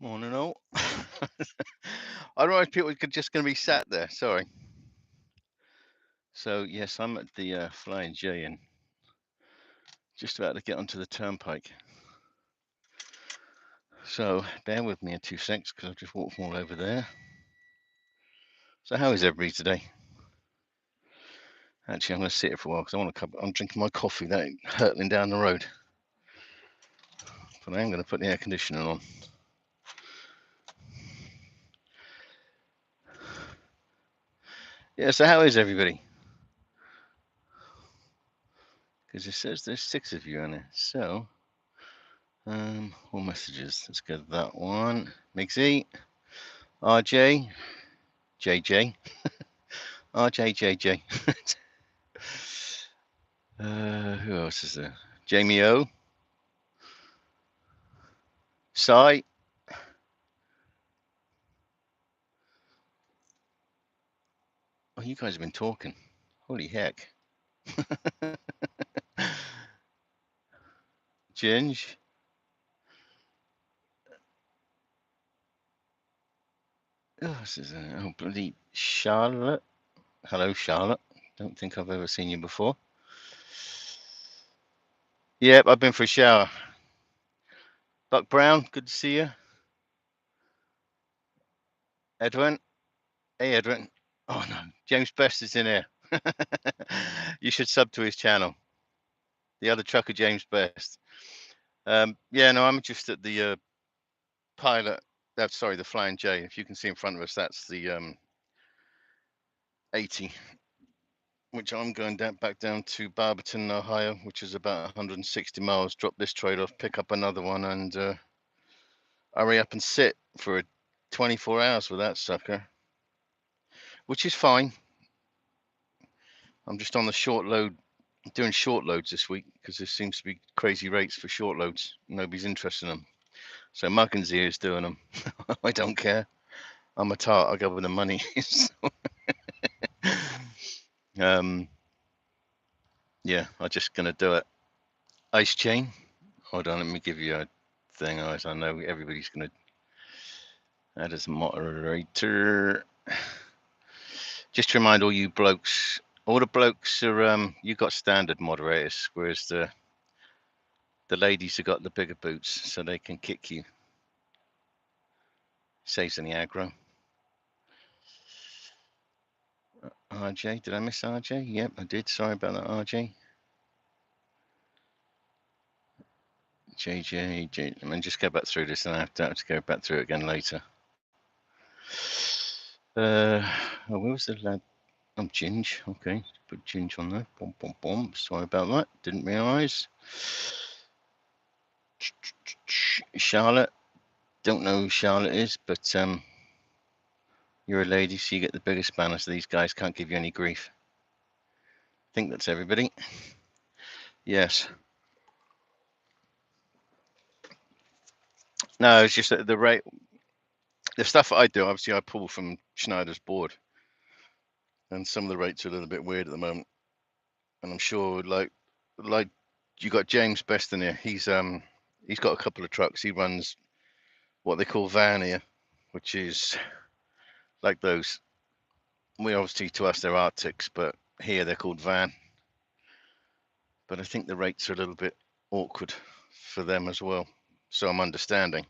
Morning all. Otherwise people could just going to be sat there. Sorry. So yes, I'm at the Flying J and just about to get onto the turnpike. So bear with me in 2 seconds because I've just walked from all over there. So how is everybody today? Actually, I'm going to sit here for a while because I want to. I'm drinking my coffee. That ain't hurtling down the road, but I am going to put the air conditioning on. Yeah. So how is everybody? Because it says there's 6 of you in it. So all messages. Let's go to that one. Mixie, RJ, JJ, RJ, JJ. Who else is there? Jamie O, Sai. Oh, you guys have been talking. Holy heck. Ginge. Oh, this is bloody Charlotte. Hello, Charlotte. Don't think I've ever seen you before. Yep, I've been for a shower. Buck Brown, good to see you. Edwin. Hey, Edwin. Oh, no. James Best is in here. You should sub to his channel. The other trucker, James Best. Yeah, no, I'm just at the pilot. Sorry, the Flying J. If you can see in front of us, that's the 80, which I'm going back down to Barberton, Ohio, which is about 160 miles. Drop this trade off, pick up another one, and hurry up and sit for 24 hours with that sucker, which is fine. I'm just on the short load, doing short loads this week because there seems to be crazy rates for short loads. Nobody's interested in them. So Muggins is doing them. I don't care. I'm a tart. I'll go with the money. Yeah, I'm just going to do it. Ice Chain. Hold on, let me give you a thing. I know everybody's going to add as a moderator. Just to remind all you blokes, all the blokes are, you got standard moderators, whereas the ladies have got the bigger boots, so they can kick you. Saves any aggro. RJ, did I miss RJ? Yep, I did. Sorry about that, RJ. JJ, I mean, just go back through this and I have to go back through it again later. Where was the lad? Oh, Ginge. Okay, put Ginge on there. Boom, boom, boom. Sorry about that. Didn't realise. Charlotte. Don't know who Charlotte is, but you're a lady, so you get the biggest banner, so these guys can't give you any grief. I think that's everybody. Yes. No, it's just that the rate, the stuff that I do, obviously I pull from Schneider's board, and some of the rates are a little bit weird at the moment. And I'm sure, like you got James Best in here. He's got a couple of trucks. He runs what they call van here, which is like those. We obviously, to us they're Arctics, but here they're called van. But I think the rates are a little bit awkward for them as well. So I'm understanding.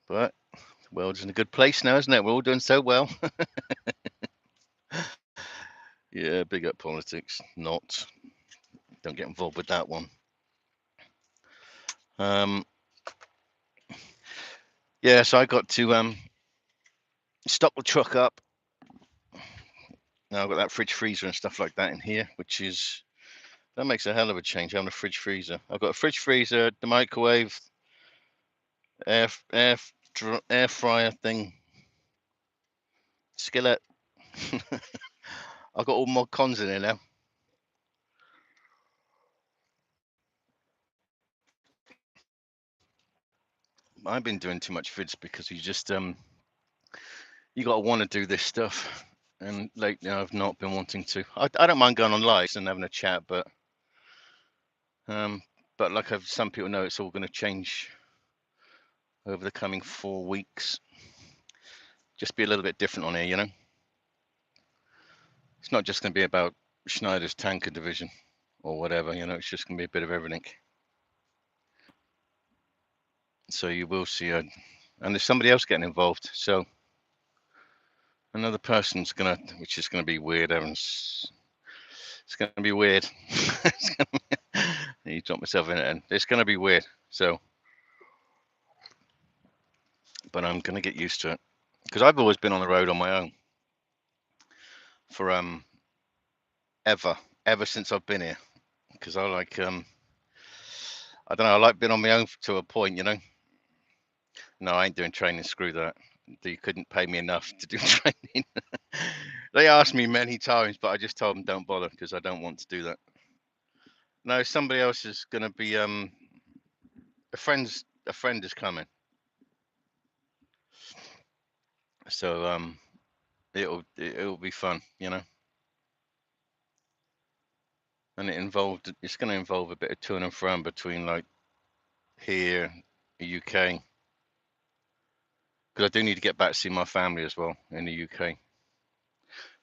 But the world's in a good place now, isn't it? We're all doing so well. Yeah, big up politics. Not. Don't get involved with that one. Yeah, so I got to stock the truck up. Now I've got that fridge freezer and stuff like that in here, which is, that makes a hell of a change having a fridge freezer. I've got a fridge freezer, the microwave, air fryer thing, skillet. I've got all my cons in here now. I've been doing too much vids because you just you got to want to do this stuff, and lately I've not been wanting to. I don't mind going on lives and having a chat, but like some people know, it's all going to change over the coming 4 weeks. Just be a little bit different on here, you know. It's not just going to be about Schneider's tanker division or whatever, you know. It's just going to be a bit of everything. So you will see, and there's somebody else getting involved. So another person's which is gonna be weird, Evans. It's gonna be weird. You dropped myself in it, and it's gonna be weird. So, but I'm gonna get used to it because I've always been on the road on my own for ever since I've been here. Because I like I don't know, I like being on my own to a point, you know. No, I ain't doing training. Screw that. You couldn't pay me enough to do training. They asked me many times, but I just told them don't bother because I don't want to do that. No, somebody else is going to be a friend is coming. So it'll be fun, you know. And it's going to involve a bit of to and fro between like here, the UK. Because I do need to get back to see my family as well in the UK.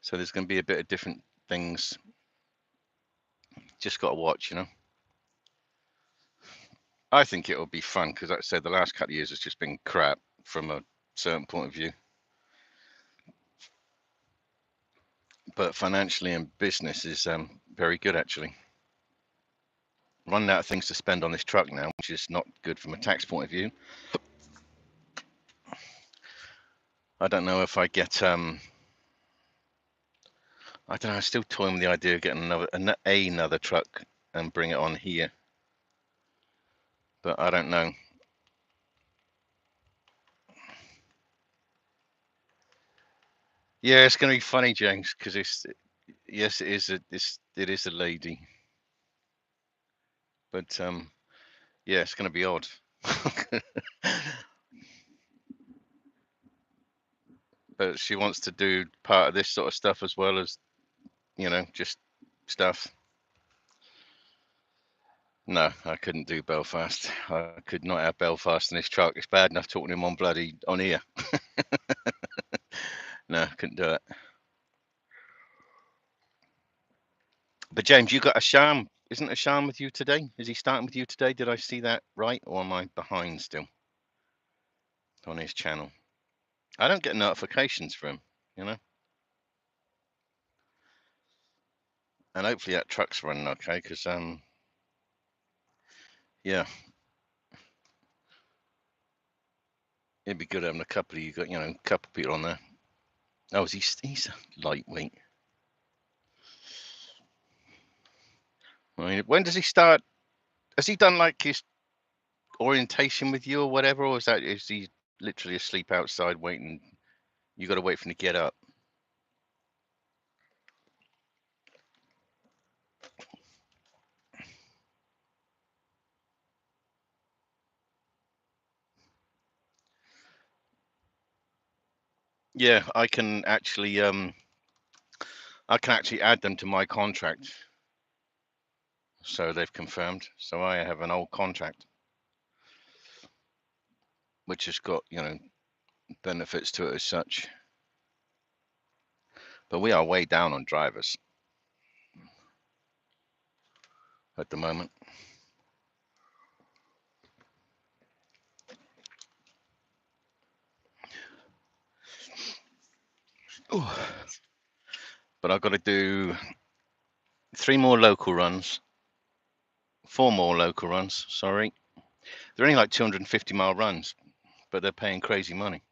So there's going to be a bit of different things. Just got to watch, you know. I think it'll be fun because, like I said, the last couple of years has just been crap from a certain point of view. But financially and business is very good, actually. Running out of things to spend on this truck now, which is not good from a tax point of view. I don't know if I get I don't know. I'm still toying with the idea of getting another truck and bring it on here, but I don't know. Yeah, it's going to be funny, James, because yes, it is a lady, but yeah, it's going to be odd. But she wants to do part of this sort of stuff as well as, you know, just stuff. No, I couldn't do Belfast. I could not have Belfast in this truck. It's bad enough talking to him on here. No, couldn't do it. But James, you got Asham. Isn't Asham with you today? Is he starting with you today? Did I see that right, or am I behind still on his channel? I don't get notifications from him, you know. And hopefully that truck's running okay, because yeah, it'd be good having a couple of you got, you know, a couple of people on there. Oh, he's lightweight. I mean, when does he start? Has he done like his orientation with you or whatever, or is he literally asleep outside waiting? You got to wait for him to get up. Yeah, I can actually add them to my contract. So they've confirmed. So I have an old contract, which has got, you know, benefits to it as such. But we are way down on drivers at the moment. Ooh. But I've got to do 4 more local runs. Sorry. They're only like 250-mile runs, but they're paying crazy money.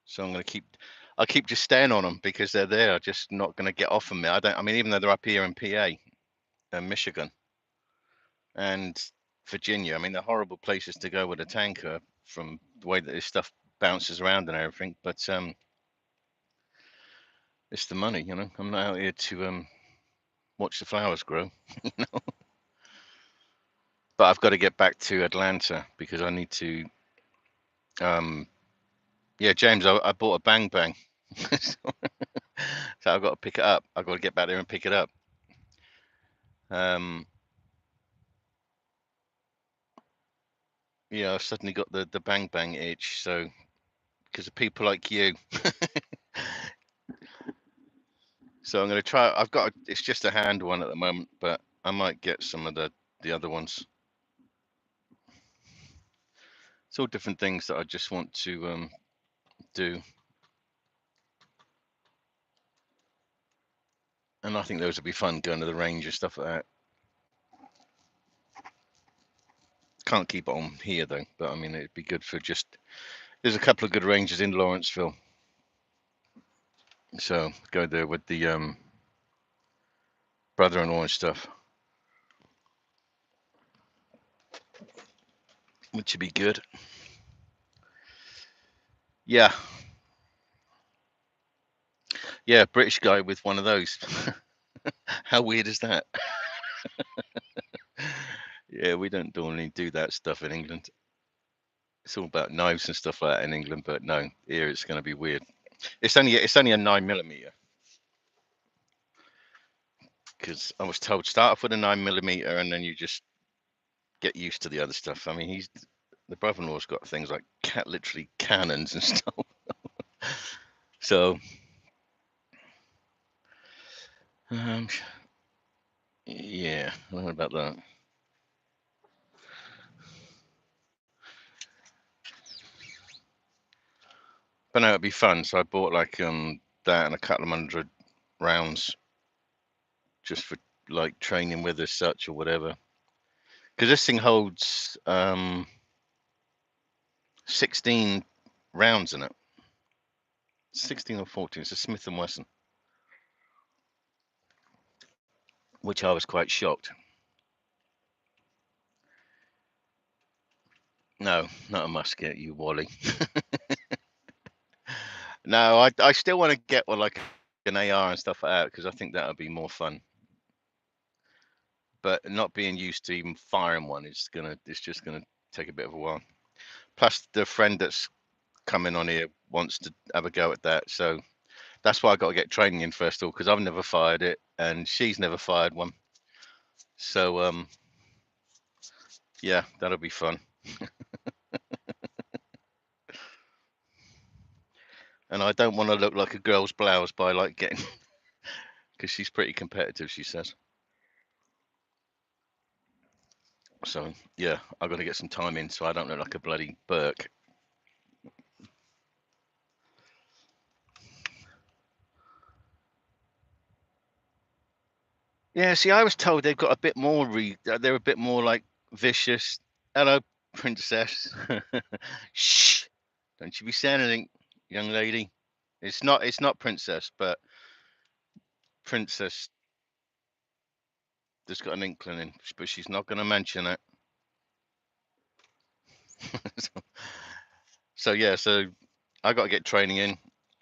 So I'll keep just staying on them because they're there, just not going to get off of me. I mean, even though they're up here in PA and Michigan and Virginia, I mean, they're horrible places to go with a tanker from the way that this stuff bounces around and everything. But it's the money, you know. I'm not out here to watch the flowers grow, you know. But I've got to get back to Atlanta because I need to. Yeah, James, I bought a Bang Bang, so I've got to pick it up. I've got to get back there and pick it up. Yeah, I've suddenly got the bang bang itch. So because of people like you. So I'm going to try. It's just a hand one at the moment, but I might get some of the other ones. It's all different things that I just want to do, and I think those would be fun, going to the range and stuff like that. Can't keep it on here though, but I mean it'd be good for just. There's a couple of good ranges in Lawrenceville, so go there with the brother-in-law and stuff, which would be good. Yeah, yeah, British guy with one of those. How weird is that? Yeah, we don't normally do that stuff in England. It's all about knives and stuff like that in England, but no, here it's going to be weird. It's only a 9mm, because I was told start off with a 9mm and then you just get used to the other stuff. I mean, the brother-in-law's got things like literally cannons and stuff. So, yeah, I don't know about that. But no, it'd be fun. So I bought like that and a couple of 100 rounds just for like training with as such or whatever. Because this thing holds 16 rounds in it. 16 or 14. It's a Smith & Wesson, which I was quite shocked. No, not a musket, you wally. No, I still want to get one like an AR and stuff like that, because I think that would be more fun. But not being used to even firing one, it's just gonna take a bit of a while. Plus, the friend that's coming on here wants to have a go at that, so that's why I got to get training in first of all, because I've never fired it and she's never fired one. So yeah, that'll be fun. And I don't want to look like a girl's blouse by like getting, because she's pretty competitive, she says. So yeah, I've got to get some time in so I don't look like a bloody Burke. Yeah, see, I was told they've got a bit more they're a bit more like vicious. Hello, princess. Shh! Don't you be saying anything, young lady. It's not princess, but princess just got an inkling in, but she's not going to mention it. So yeah, so I got to get training in,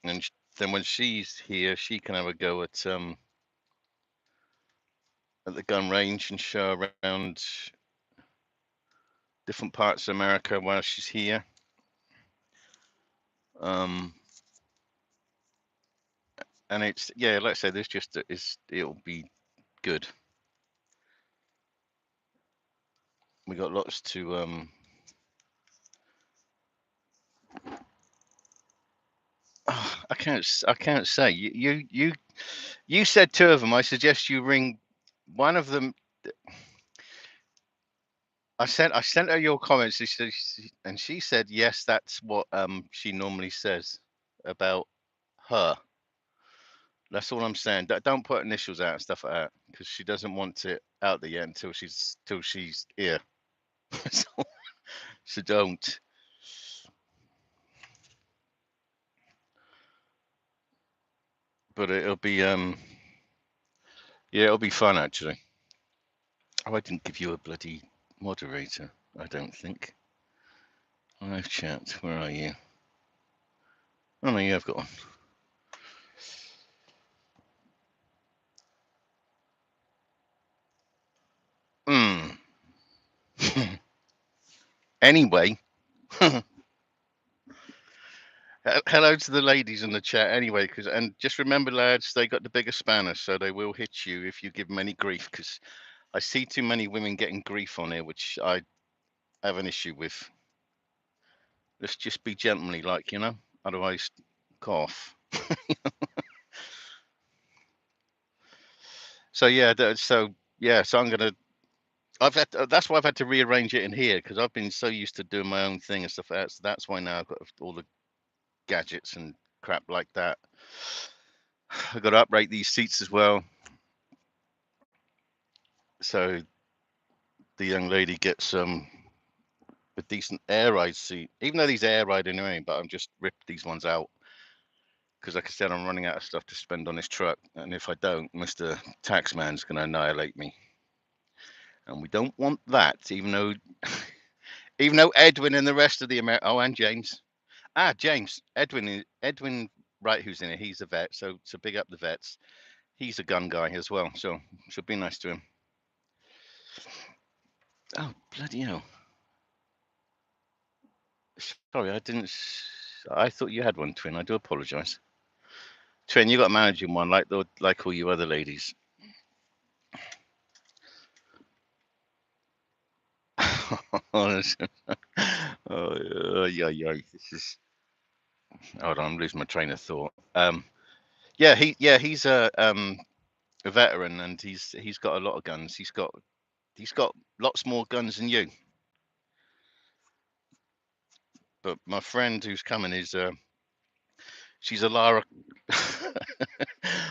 and then when she's here, she can have a go at the gun range and show around different parts of America while she's here. And it's, yeah, like I say, there's just it'll be good. We got lots to I can't say. You said two of them. I suggest you ring one of them. I sent her your comments. And she said yes, that's what she normally says about her. That's all I'm saying. Don't put initials out and stuff like that, because she doesn't want it out there yet until she's here. So don't. But it'll be yeah, it'll be fun actually. Oh, I didn't give you a bloody moderator, I don't think. Live chat, where are you? Oh no, yeah, I've got one. Anyway, hello to the ladies in the chat anyway, and just remember, lads, they got the bigger spanner, so they will hit you if you give them any grief, because I see too many women getting grief on here, which I have an issue with. Let's just be gentlemanly, like, you know. Otherwise, cough. So yeah, so I'm gonna. That's why I've had to rearrange it in here because I've been so used to doing my own thing and stuff like that. So that's why now I've got all the gadgets and crap like that. I've got to uprate these seats as well, so the young lady gets a decent air ride seat. Even though these are air ride anyway, but I'm just ripped these ones out because, like I said, I'm running out of stuff to spend on this truck, and if I don't, Mr. Taxman's going to annihilate me, and we don't want that. Even though Edwin and the rest of the and James. James, Edwin Wright, who's in it, he's a vet, so big up the vets. He's a gun guy as well, so should be nice to him. Oh, bloody hell. Sorry, I didn't. I thought you had one, Twin. I do apologise. Twin, you got managing one like all you other ladies. Oh, yeah. This is. Hold on, I'm losing my train of thought. He's a veteran, and he's got a lot of guns. He's got lots more guns than you. But my friend who's coming is she's a Lara.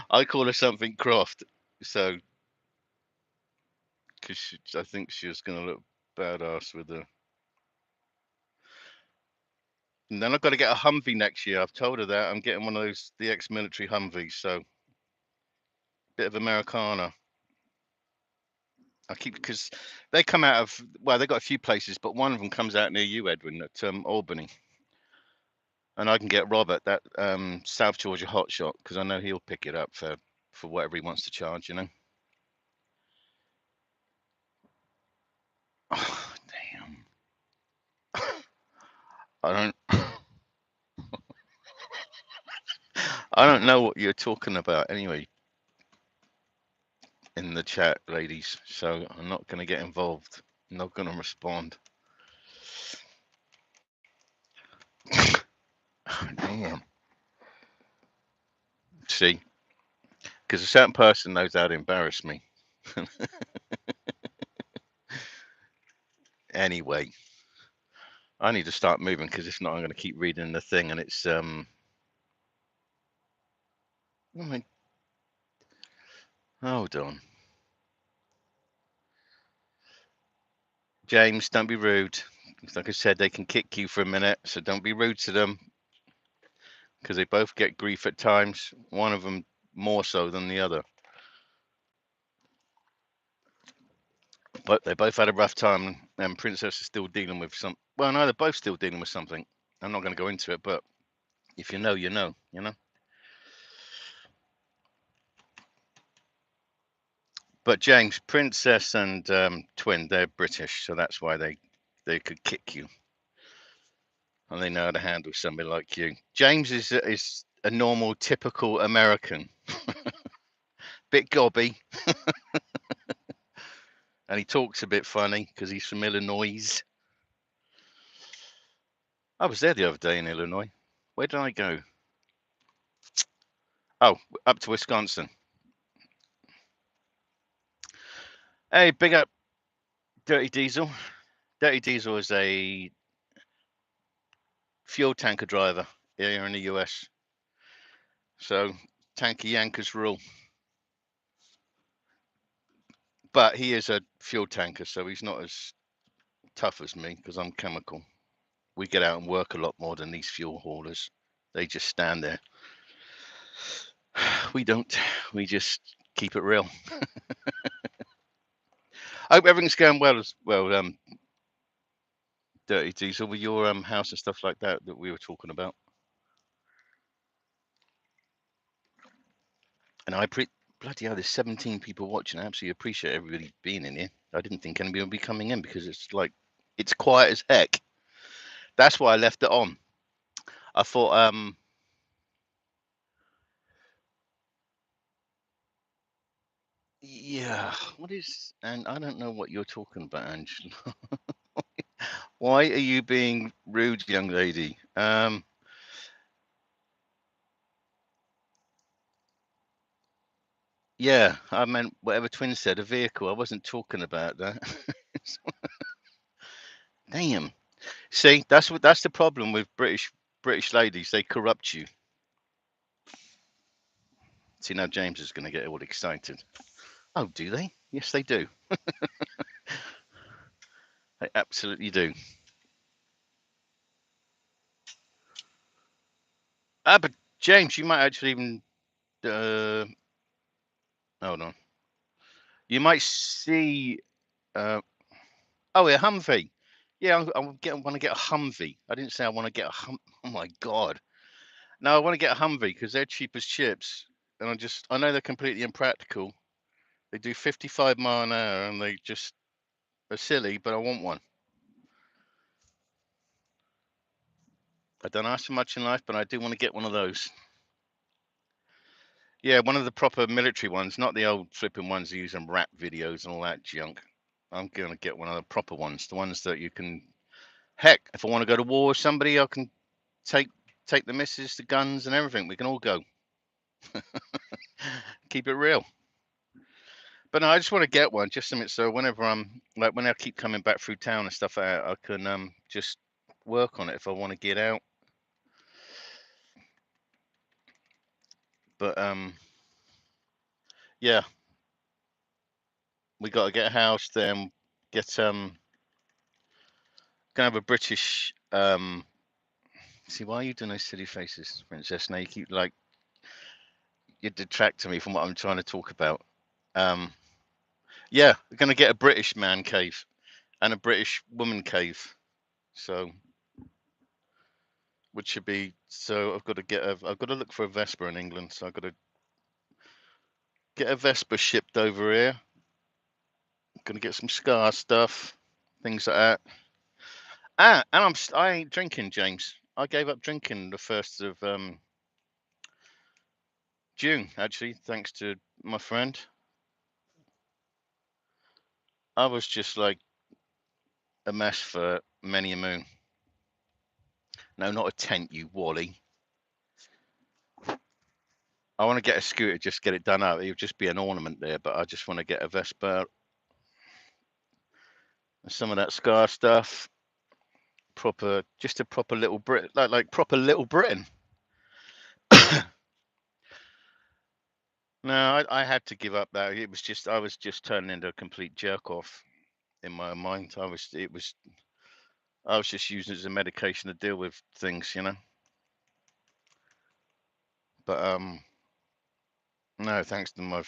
I call her something Croft, so because I think she was gonna look badass with her. And then I've got to get a Humvee next year. I've told her that I'm getting one of the ex-military Humvees, so bit of Americana. I keep because they come out of they got a few places, but one of them comes out near you, Edwin, at Albany, and I can get Robert that South Georgia hotshot because I know he'll pick it up for whatever he wants to charge, you know. Oh, damn. I don't I don't know what you're talking about anyway in the chat, ladies. So I'm not going to get involved. I'm not going to respond. Damn. See, because a certain person knows how to embarrass me. Anyway, I need to start moving because if not, I'm going to keep reading the thing, and it's Oh my, hold on, James. Don't be rude. Like I said, they can kick you for a minute, so don't be rude to them because they both get grief at times. One of them more so than the other. But they both had a rough time, and Princess is still dealing with some. Well, no, they're both still dealing with something. I'm not going to go into it, but if you know, you know, you know. But James, Princess and Twin, they're British, so that's why they could kick you, and they know how to handle somebody like you. James is a normal, typical American, bit gobby, and he talks a bit funny because he's from Illinois. I was there the other day in Illinois. Where did I go? Oh, up to Wisconsin. Hey, big up, Dirty Diesel. Dirty Diesel is a fuel tanker driver here in the US. So tanker yankers rule. But he is a fuel tanker, so he's not as tough as me because I'm chemical. We get out and work a lot more than these fuel haulers. They just stand there. We don't. We just keep it real. I hope everything's going well as well. Dirty Diesel with your house and stuff like that we were talking about. And bloody hell, there's 17 people watching. I absolutely appreciate everybody being in here. I didn't think anybody would be coming in because it's quiet as heck. That's why I left it on. I thought yeah, what is, and I don't know what you're talking about, Angela. Why are you being rude, young lady? Yeah, I meant whatever Twin said, a vehicle. I wasn't talking about that. Damn. See, that's the problem with British ladies. They corrupt you. See, now James is going to get all excited. Oh, do they? Yes, they do. They absolutely do. Ah, but James, you might actually even hold on. You might see. Oh, yeah, Humvee. Yeah, want to get a Humvee. I didn't say I want to get a Oh my God. No, I want to get a Humvee because they're cheap as chips, and I know they're completely impractical. They do 55 mile an hour, and they just are silly. But I want one. I don't ask for much in life, but I do want to get one of those. Yeah, one of the proper military ones, not the old flipping ones you use in rap videos and all that junk. I'm going to get one of the proper ones, the ones that you can. Heck, if I want to go to war with somebody, I can take the missus, the guns, and everything. We can all go. Keep it real. But no, I just want to get one, just something so whenever I'm like when I keep coming back through town and stuff, I can just work on it if I want to get out. But yeah, we got to get a house, then get gonna have a British See, why are you doing those silly faces, Princess? Now you keep like you're detracting me from what I'm trying to talk about. Um, yeah, we're gonna get a British man cave and a British woman cave. So, which should be so. I've got to look for a Vespa in England. So I've got to get a Vespa shipped over here. Gonna get some Scar stuff, things like that. And I ain't drinking, James. I gave up drinking the 1st of June, actually, thanks to my friend. I was just like a mess for many a moon. No, not a tent, you wally. I want to get a scooter, just get it done out. It would just be an ornament there, but I just want to get a Vespa. Some of that Scar stuff. Just a proper little Brit, like proper little Britain. No, I had to give up that. I was just turning into a complete jerk off in my mind. I was just using it as a medication to deal with things, you know. But no, thanks to my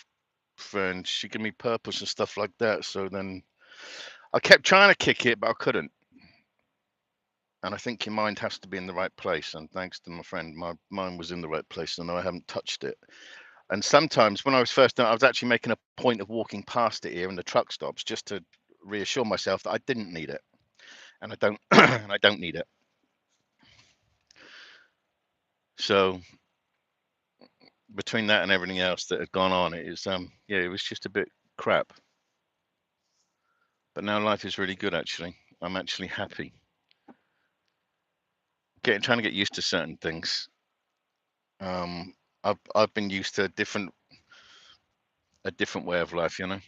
friend, she gave me purpose and stuff like that. So then I kept trying to kick it, but I couldn't. And I think your mind has to be in the right place. And thanks to my friend, my mind was in the right place, and I haven't touched it. And sometimes when I was first done, I was actually making a point of walking past it here in the truck stops just to reassure myself that I didn't need it, and I don't, and I don't need it. So between that and everything else that had gone on, yeah, it was just a bit crap. But now life is really good. Actually, I'm actually happy. Trying to get used to certain things. I've been used to a different way of life, you know.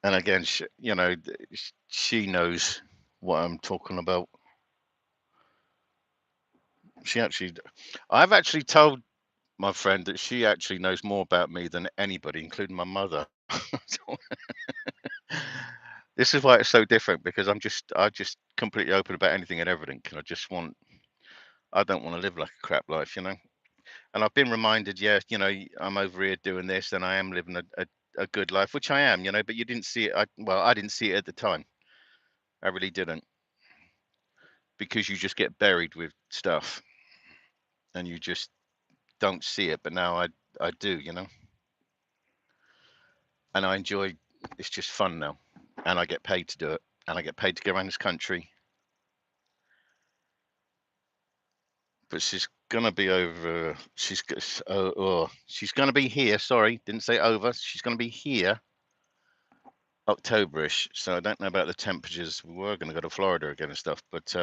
And again, she knows what I'm talking about. I've actually told my friend that she actually knows more about me than anybody, including my mother. This is why it's so different because I just completely open about anything and everything. And I don't want to live like a crap life, you know. And I've been reminded, yeah, I'm over here doing this and I am living a good life, which I am, you know, but you didn't see it. I didn't see it at the time. I really didn't, because you just get buried with stuff and you just don't see it. But now I do, you know, and I enjoy. It's just fun now, and I get paid to do it, and I get paid to go around this country. But she's gonna be over. She's gonna be here. Sorry, didn't say over. She's gonna be here Octoberish, so I don't know about the temperatures. We were going to go to Florida again and stuff, but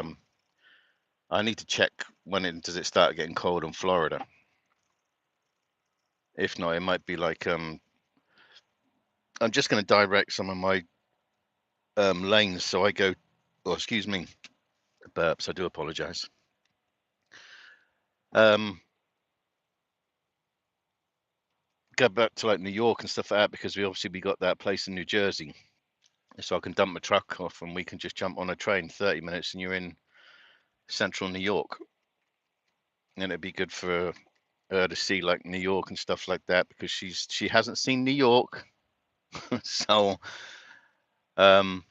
I need to check when does it start getting cold in Florida. If not, it might be like I'm just going to direct some of my lanes, so I go. Oh, excuse me, burps. I do apologize. Go back to like New York and stuff like that, because we got that place in New Jersey, so I can dump my truck off and we can just jump on a train 30 minutes and you're in central New York. And it'd be good for her to see like New York and stuff like that, because she hasn't seen New York. So and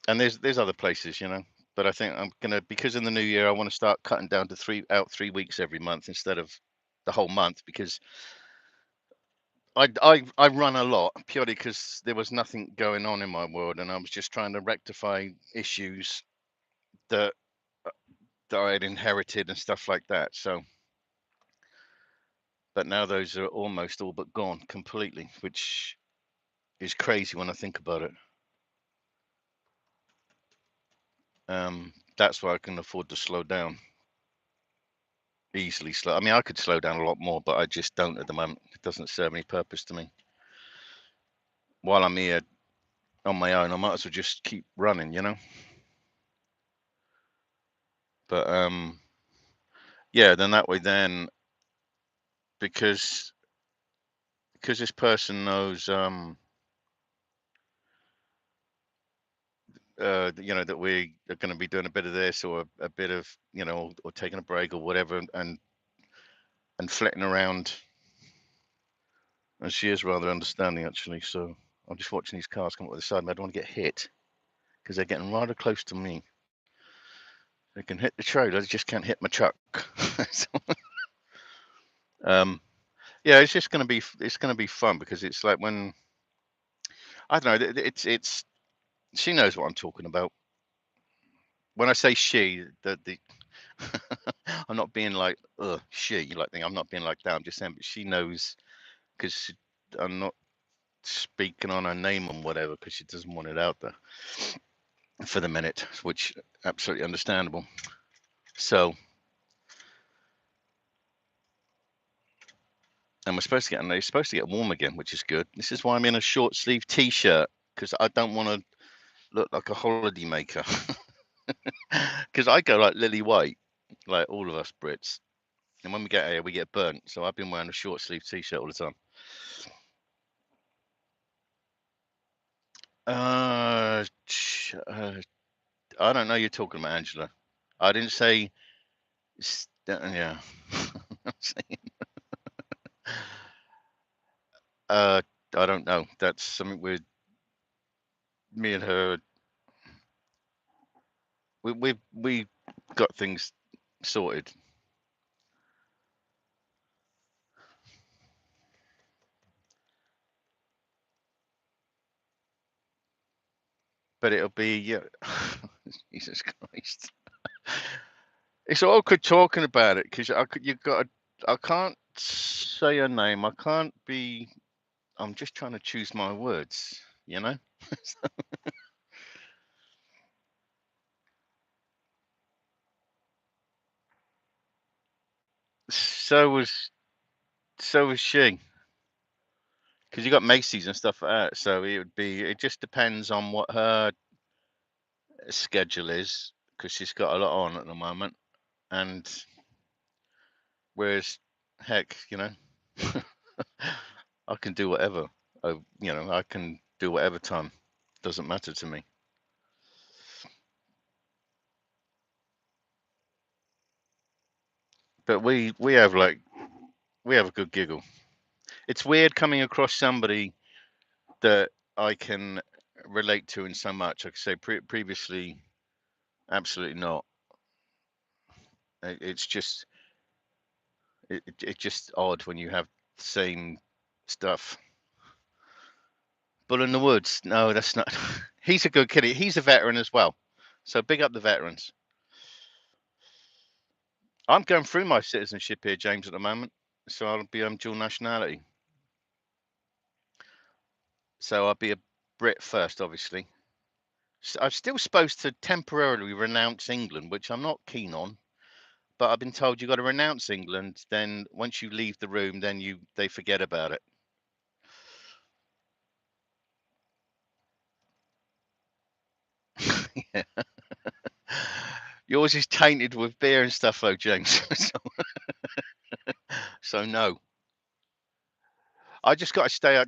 there's other places, but I think I'm gonna, because in the new year I want to start cutting down to 3 weeks every month instead of the whole month, because I run a lot purely because there was nothing going on in my world, and I was just trying to rectify issues that I had inherited and stuff like that. So, but now those are almost all but gone completely, which is crazy when I think about it. That's why I can afford to slow down, easily slow. I mean, I could slow down a lot more, but I just don't at the moment. It doesn't serve any purpose to me. While I'm here on my own, I might as well just keep running, But yeah, then that way, then because this person knows that we are going to be doing a bit of this or a bit of, or taking a break or whatever, and flitting around. And she is rather understanding, actually. So I'm just watching these cars come up the side of me. I don't want to get hit because they're getting rather close to me. They can hit the trailer, they just can't hit my truck. So, yeah, it's just going to be fun, because it's like when, I don't know, it's she knows what I'm talking about. When I say she, the I'm not being like she, like, I'm not being like that. I'm just saying, but she knows, because I'm not speaking on her name and whatever, because she doesn't want it out there for the minute, which absolutely understandable. So, and it's supposed to get warm again, which is good. This is why I'm in a short sleeve t-shirt, because I don't want to look like a holiday maker. Because I go like lily white, like all of us Brits, and when we get here, we get burnt. So I've been wearing a short sleeve t-shirt all the time. I don't know. You're talking about Angela. I didn't say. Yeah. I'm saying, I don't know. That's something with me and her. We got things sorted. But it'll be, yeah. Jesus Christ. It's awkward talking about it, because I can't say her name. I can't be. I'm just trying to choose my words, you know. So was she, because you got Macy's and stuff like that. So it just depends on what her schedule is, because she's got a lot on at the moment. And whereas, heck, I can do whatever. I can do whatever time. Doesn't matter to me. But we have a good giggle. It's weird coming across somebody that I can relate to in so much. Like I say, previously, absolutely not. It's just it's just odd when you have the same stuff. Bull in the Woods. No, that's not. He's a good kid. He's a veteran as well. So big up the veterans. I'm going through my citizenship here, James, at the moment. So I'll be dual nationality. So I'll be a Brit first, obviously. I'm still supposed to temporarily renounce England, which I'm not keen on. But I've been told you've got to renounce England. Then once you leave the room, then they forget about it. Yeah. Yours is tainted with beer and stuff, though, James. So no. I just got to stay.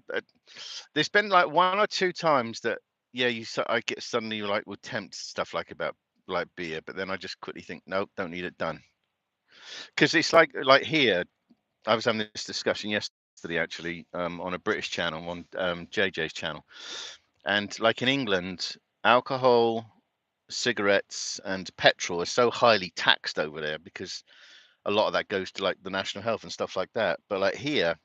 There's been like one or two times that I get suddenly like will tempt stuff like about like beer, but then I just quickly think, nope, don't need it done. Because it's like here, I was having this discussion yesterday actually on a British channel on JJ's channel, and like in England, alcohol, cigarettes, and petrol are so highly taxed over there because a lot of that goes to like the national health and stuff like that. But like here,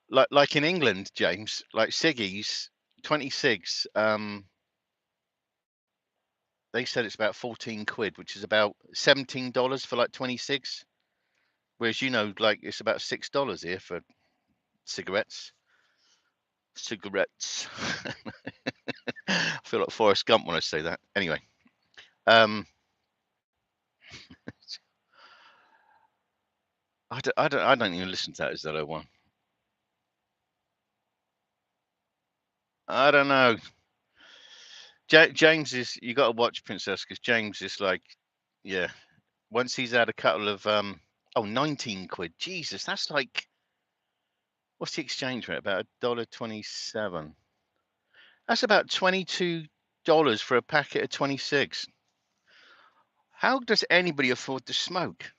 like in England, James, like ciggies, 20 cigs, they said it's about 14 quid, which is about $17 for like 20 cigs. Whereas like it's about $6 here for cigarettes. Cigarettes. I feel like Forrest Gump when I say that. Anyway, um, I don't even listen to that. Is that a one? I don't know. James is, you got to watch Princess, because James is like, yeah. Once he's had a couple of 19 quid. Jesus, that's like, what's the exchange rate? About $1.27. That's about $22 for a packet of 26. How does anybody afford to smoke?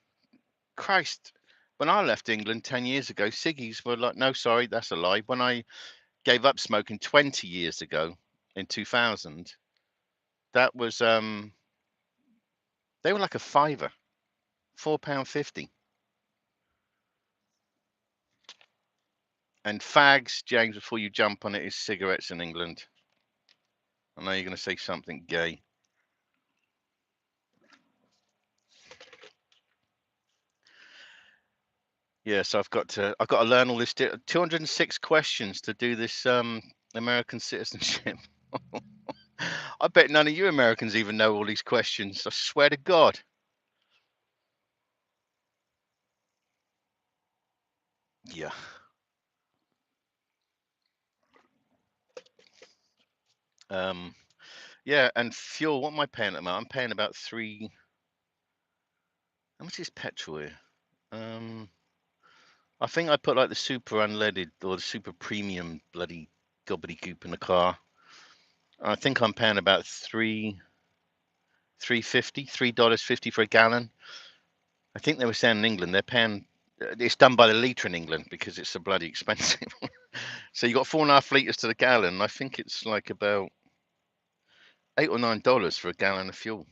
Christ. When I left England 10 years ago, ciggies were like, no, sorry, that's a lie. When I gave up smoking 20 years ago in 2000, that was they were like a fiver, £4.50. And fags, James, before you jump on it, is cigarettes in England. I know you're going to say something gay. Yeah, so I've got to learn all this. 206 questions to do this American citizenship. I bet none of you Americans even know all these questions. I swear to God. Yeah. Um, yeah, and fuel. What am I paying at the moment? I'm paying about three. How much is petrol here? I think I put like the super unleaded or the super premium bloody gobbledygook in the car. I think I'm paying about $3.50 for a gallon. I think they were saying in England they're paying. It's done by the litre in England because it's so bloody expensive. So you got 4.5 litres to the gallon. I think it's like about $8 or $9 for a gallon of fuel.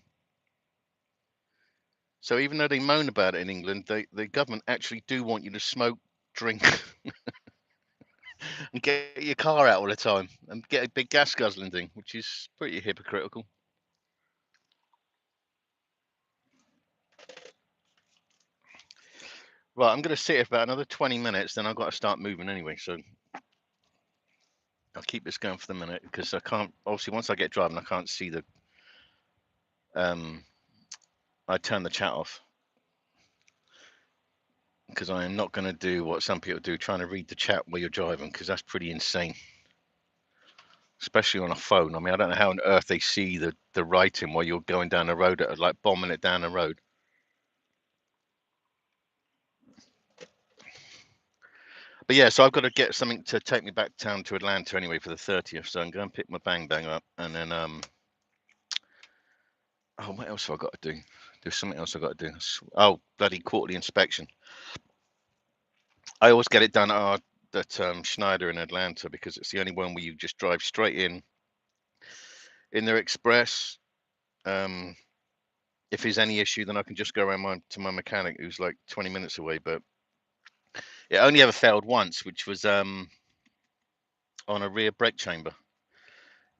So even though they moan about it in England, the government actually do want you to smoke, drink, and get your car out all the time and get a big gas guzzling thing, which is pretty hypocritical. Right, I'm going to sit here for about another 20 minutes, then I've got to start moving anyway. So I'll keep this going for the minute because I can't. Obviously, once I get driving, I can't see the. I turn the chat off because I am not going to do what some people do, trying to read the chat while you're driving, because that's pretty insane, especially on a phone. I mean, I don't know how on earth they see the writing while you're going down the road, like bombing it down the road. But yeah, so I've got to get something to take me back down to Atlanta anyway for the 30th. So I'm going to pick my bang up, and then what else have I got to do? There's something else I've got to do. Oh, bloody quarterly inspection. I always get it done at Schneider in Atlanta because it's the only one where you just drive straight in their express. If there's any issue, then I can just go around to my mechanic who's like 20 minutes away. But it only ever failed once, which was on a rear brake chamber.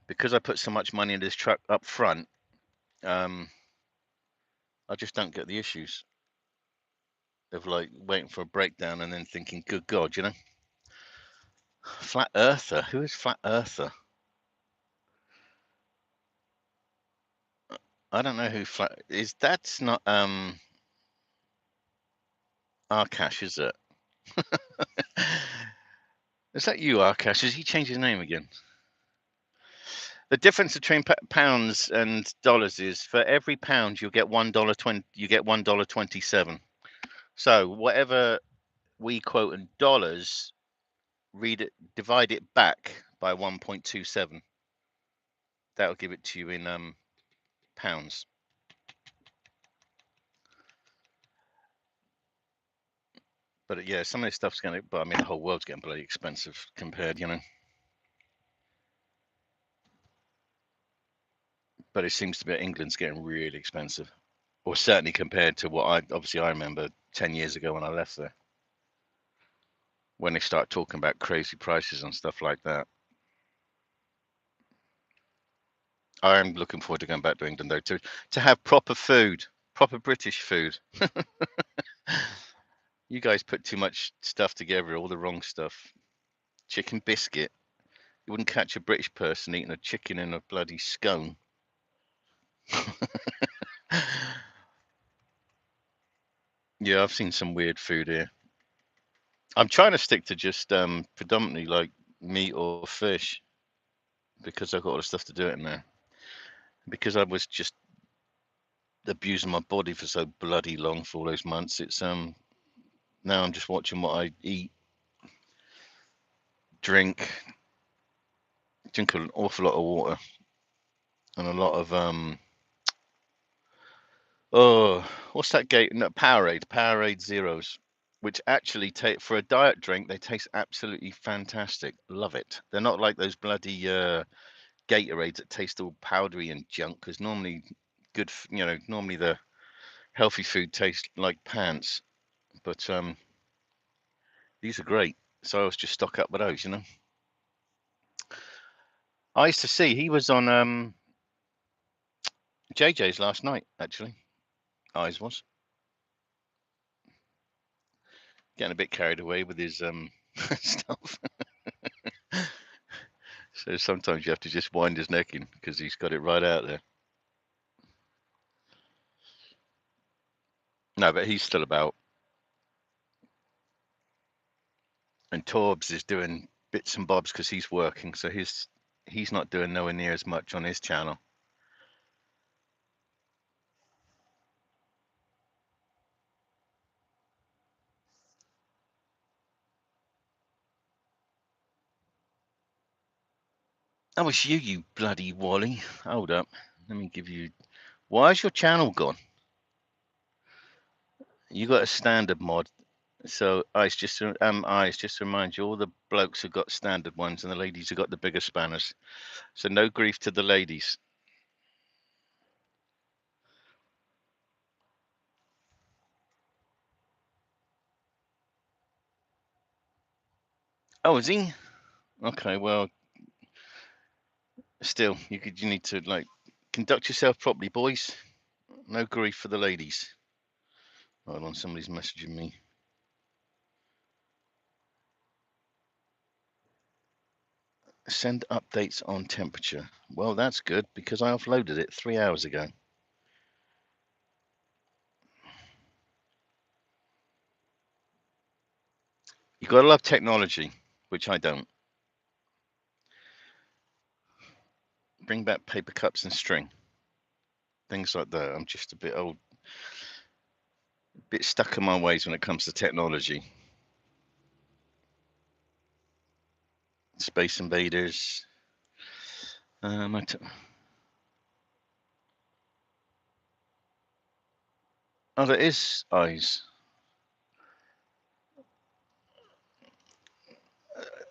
Because I put so much money into this truck up front, I just don't get the issues of like waiting for a breakdown and then thinking, good God, Flat Earther. Who is Flat Earther? I don't know who Flat is. That's not Arkash, is it? Is that you, Arkash? Has he changed his name again? The difference between pounds and dollars is for every pound you get $1.20. You get $1.27. So whatever we quote in dollars, divide it back by 1.27. That'll give it to you in pounds. But yeah, some of this stuff's going to. But I mean, the whole world's getting bloody expensive compared, you know. But it seems to be England's getting really expensive, or certainly compared to what I remember 10 years ago when I left there. When they start talking about crazy prices and stuff like that. I'm looking forward to going back to England though, to have proper food, proper British food. You guys put too much stuff together, all the wrong stuff. Chicken biscuit. You wouldn't catch a British person eating a chicken in a bloody scone. Yeah, I've seen some weird food here. I'm trying to stick to just predominantly like meat or fish because I've got all the stuff to do it in there. Because I was just abusing my body for so bloody long for all those months. It's now I'm just watching what I eat, drink an awful lot of water and a lot of oh, what's that gate? No, Powerade Zeros, which actually take for a diet drink, they taste absolutely fantastic. Love it. They're not like those bloody Gatorades that taste all powdery and junk. Because normally, normally the healthy food tastes like pants. But these are great. So I was just stock up with those, you know. I used to see he was on JJ's last night, actually. Eyes was getting a bit carried away with his stuff. So sometimes you have to just wind his neck in because he's got it right out there. No, but he's still about. And Torbs is doing bits and bobs because he's working, so he's not doing nowhere near as much on his channel. That was you, you bloody Wally. Hold up. Let me give you. Why is your channel gone? You got a standard mod. So Ice, just to remind you, all the blokes have got standard ones, and the ladies have got the bigger spanners. So no grief to the ladies. Oh, is he? Okay, well, still, you need to like conduct yourself properly, boys. No grief for the ladies. Hold on, somebody's messaging me. Send updates on temperature. Well, that's good because I offloaded it 3 hours ago. You gotta love technology, which I don't. Bring back paper cups and string. Things like that. I'm just a bit old, a bit stuck in my ways when it comes to technology. Space Invaders. Oh, there is Eyes.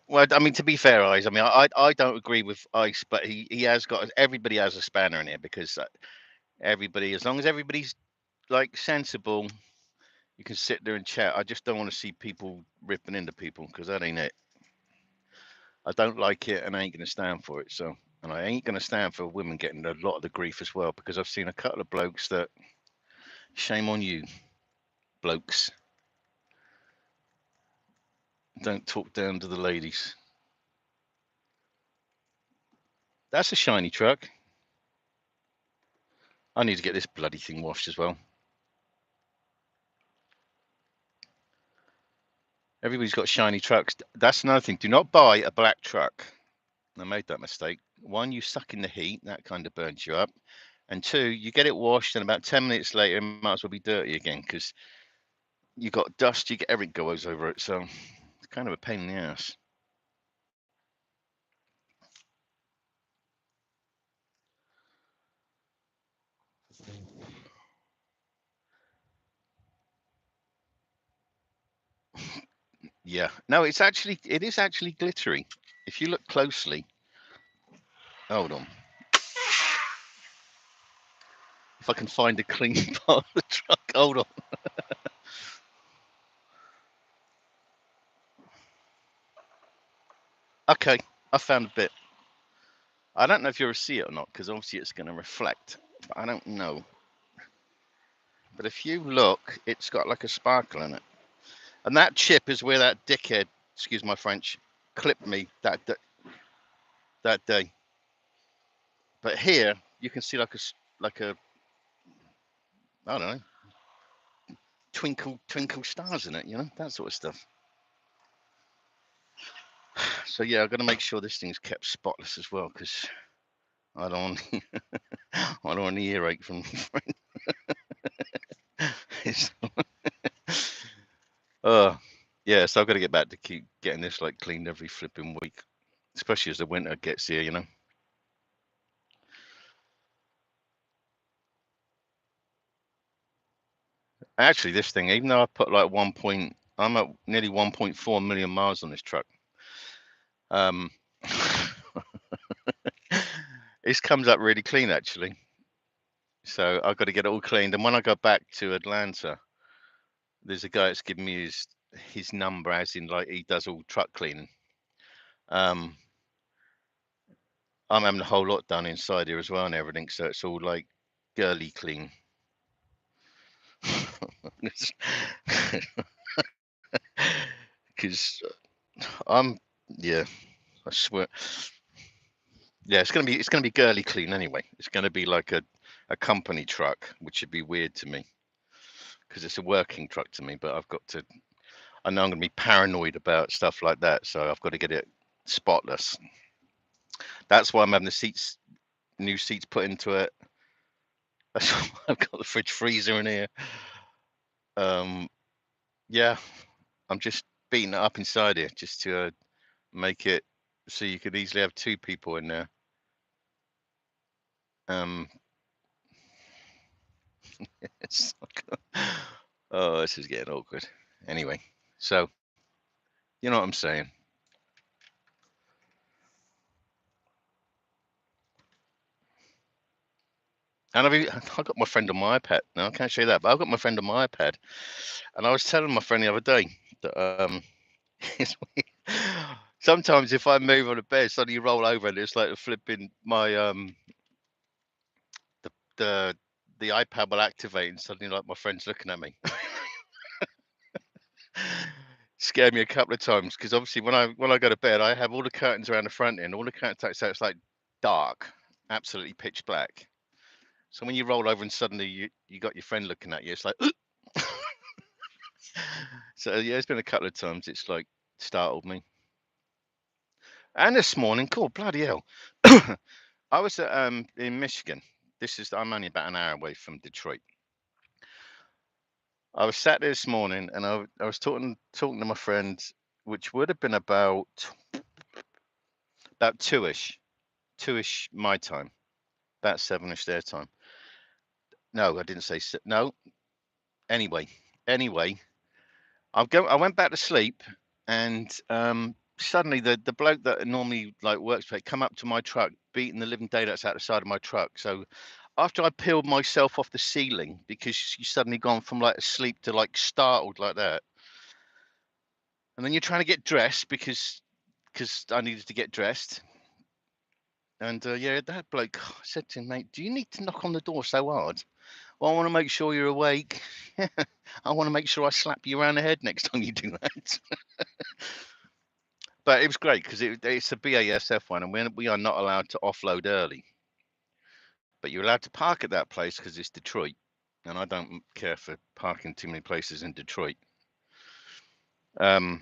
Well, I mean, to be fair, Eyes. I mean, I don't agree with Ice, but he has got. Everybody has a spanner in here because everybody, as long as everybody's like sensible, you can sit there and chat. I just don't want to see people ripping into people because that ain't it. I don't like it, and I ain't gonna stand for it. So, and I ain't gonna stand for women getting a lot of the grief as well because I've seen a couple of blokes that. Shame on you, blokes. Don't talk down to the ladies. That's a shiny truck. I need to get this bloody thing washed as well. Everybody's got shiny trucks. That's another thing. Do not buy a black truck. I made that mistake. One, you suck in the heat. That kind of burns you up. And two, you get it washed, and about 10 minutes later, it might as well be dirty again because you got dust, you get everything goes over it. So it's kind of a pain in the ass. Yeah. No, it is actually glittery. If you look closely, hold on. If I can find a clean part of the truck, hold on. Okay, I found a bit. I don't know if you'll see it or not because obviously it's going to reflect, but I don't know. But if you look, it's got like a sparkle in it. And that chip is where that dickhead, excuse my French, clipped me that day. But here you can see like a I don't know, twinkle stars in it, you know, that sort of stuff. So yeah, I've got to make sure this thing's kept spotless as well because I don't I don't want the earache from yeah, so I've got to get back to keep getting this like cleaned every flipping week, especially as the winter gets here, you know. Actually, this thing, even though I put like I'm at nearly 1.4 million miles on this truck. This comes up really clean actually. So I've got to get it all cleaned. And when I go back to Atlanta, there's a guy that's giving me his number, as in like he does all truck cleaning. I'm having a whole lot done inside here as well and everything, so it's all like girly clean. Because yeah, I swear. Yeah, it's gonna be girly clean anyway. It's gonna be like a company truck, which would be weird to me because it's a working truck to me. But I know I'm gonna be paranoid about stuff like that, so I've got to get it spotless. That's why I'm having new seats put into it. That's why I've got the fridge freezer in here. Yeah, I'm just beating it up inside here just to make it so you could easily have two people in there. It's oh, this is getting awkward. Anyway, so you know what I'm saying. And I've got my friend on my iPad. Now I can't show you that, but I've got my friend on my iPad. And I was telling my friend the other day that sometimes if I move on the bed, suddenly you roll over and it's like flipping my the iPad will activate and suddenly like my friend's looking at me. Scared me a couple of times because obviously when I go to bed I have all the curtains around the front end, all the curtains, so it's like dark, absolutely pitch black. So when you roll over and suddenly you got your friend looking at you, it's like so yeah, it's been a couple of times it's like startled me. And this morning, cool, bloody hell. I was in Michigan. I'm only about an hour away from Detroit. I was sat there this morning and I was talking to my friend, which would have been about two-ish my time, about 7ish their time. No, I didn't say no. Anyway, I went back to sleep, and suddenly the bloke that normally like works for it come up to my truck, beating the living daylights out the side of my truck. So after I peeled myself off the ceiling because you suddenly gone from like asleep to like startled like that, and then you're trying to get dressed because I needed to get dressed. And yeah, that bloke said to him, mate, do you need to knock on the door so hard? Well, I want to make sure you're awake. I want to make sure I slap you around the head next time you do that. But it was great because it's a BASF one, and we are not allowed to offload early. But you're allowed to park at that place because it's Detroit, and I don't care for parking too many places in Detroit. But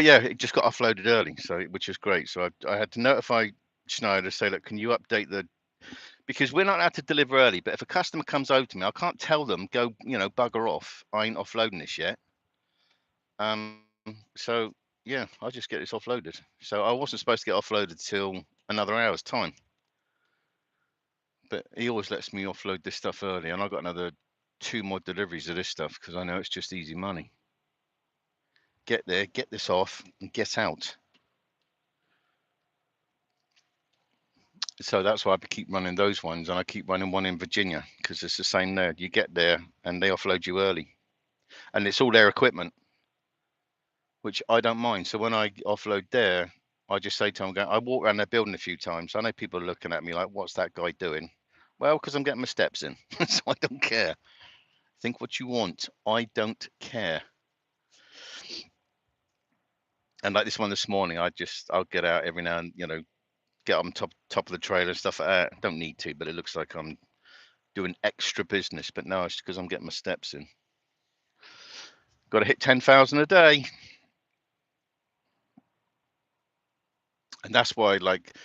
yeah, it just got offloaded early, which is great. So I had to notify Schneider, say, look, can you update because we're not allowed to deliver early. But if a customer comes over to me, I can't tell them, go, bugger off. I ain't offloading this yet. So yeah, I'll just get this offloaded. So I wasn't supposed to get offloaded till another hour's time. But he always lets me offload this stuff early, and I got another 2 more deliveries of this stuff because I know it's just easy money. Get there, get this off, and get out. So that's why I keep running those ones, and I keep running one in Virginia because it's the same there. You get there and they offload you early, and it's all their equipment, which I don't mind. So when I offload there, I just say to them, I walk around their building a few times. I know people are looking at me like, what's that guy doing? Well, because I'm getting my steps in, so I don't care. Think what you want. I don't care. And like this one this morning, I'll get out every now and get on top of the trailer and stuff like that. Don't need to, but it looks like I'm doing extra business. But no, it's because I'm getting my steps in. Got to hit 10,000 a day, and that's why, like,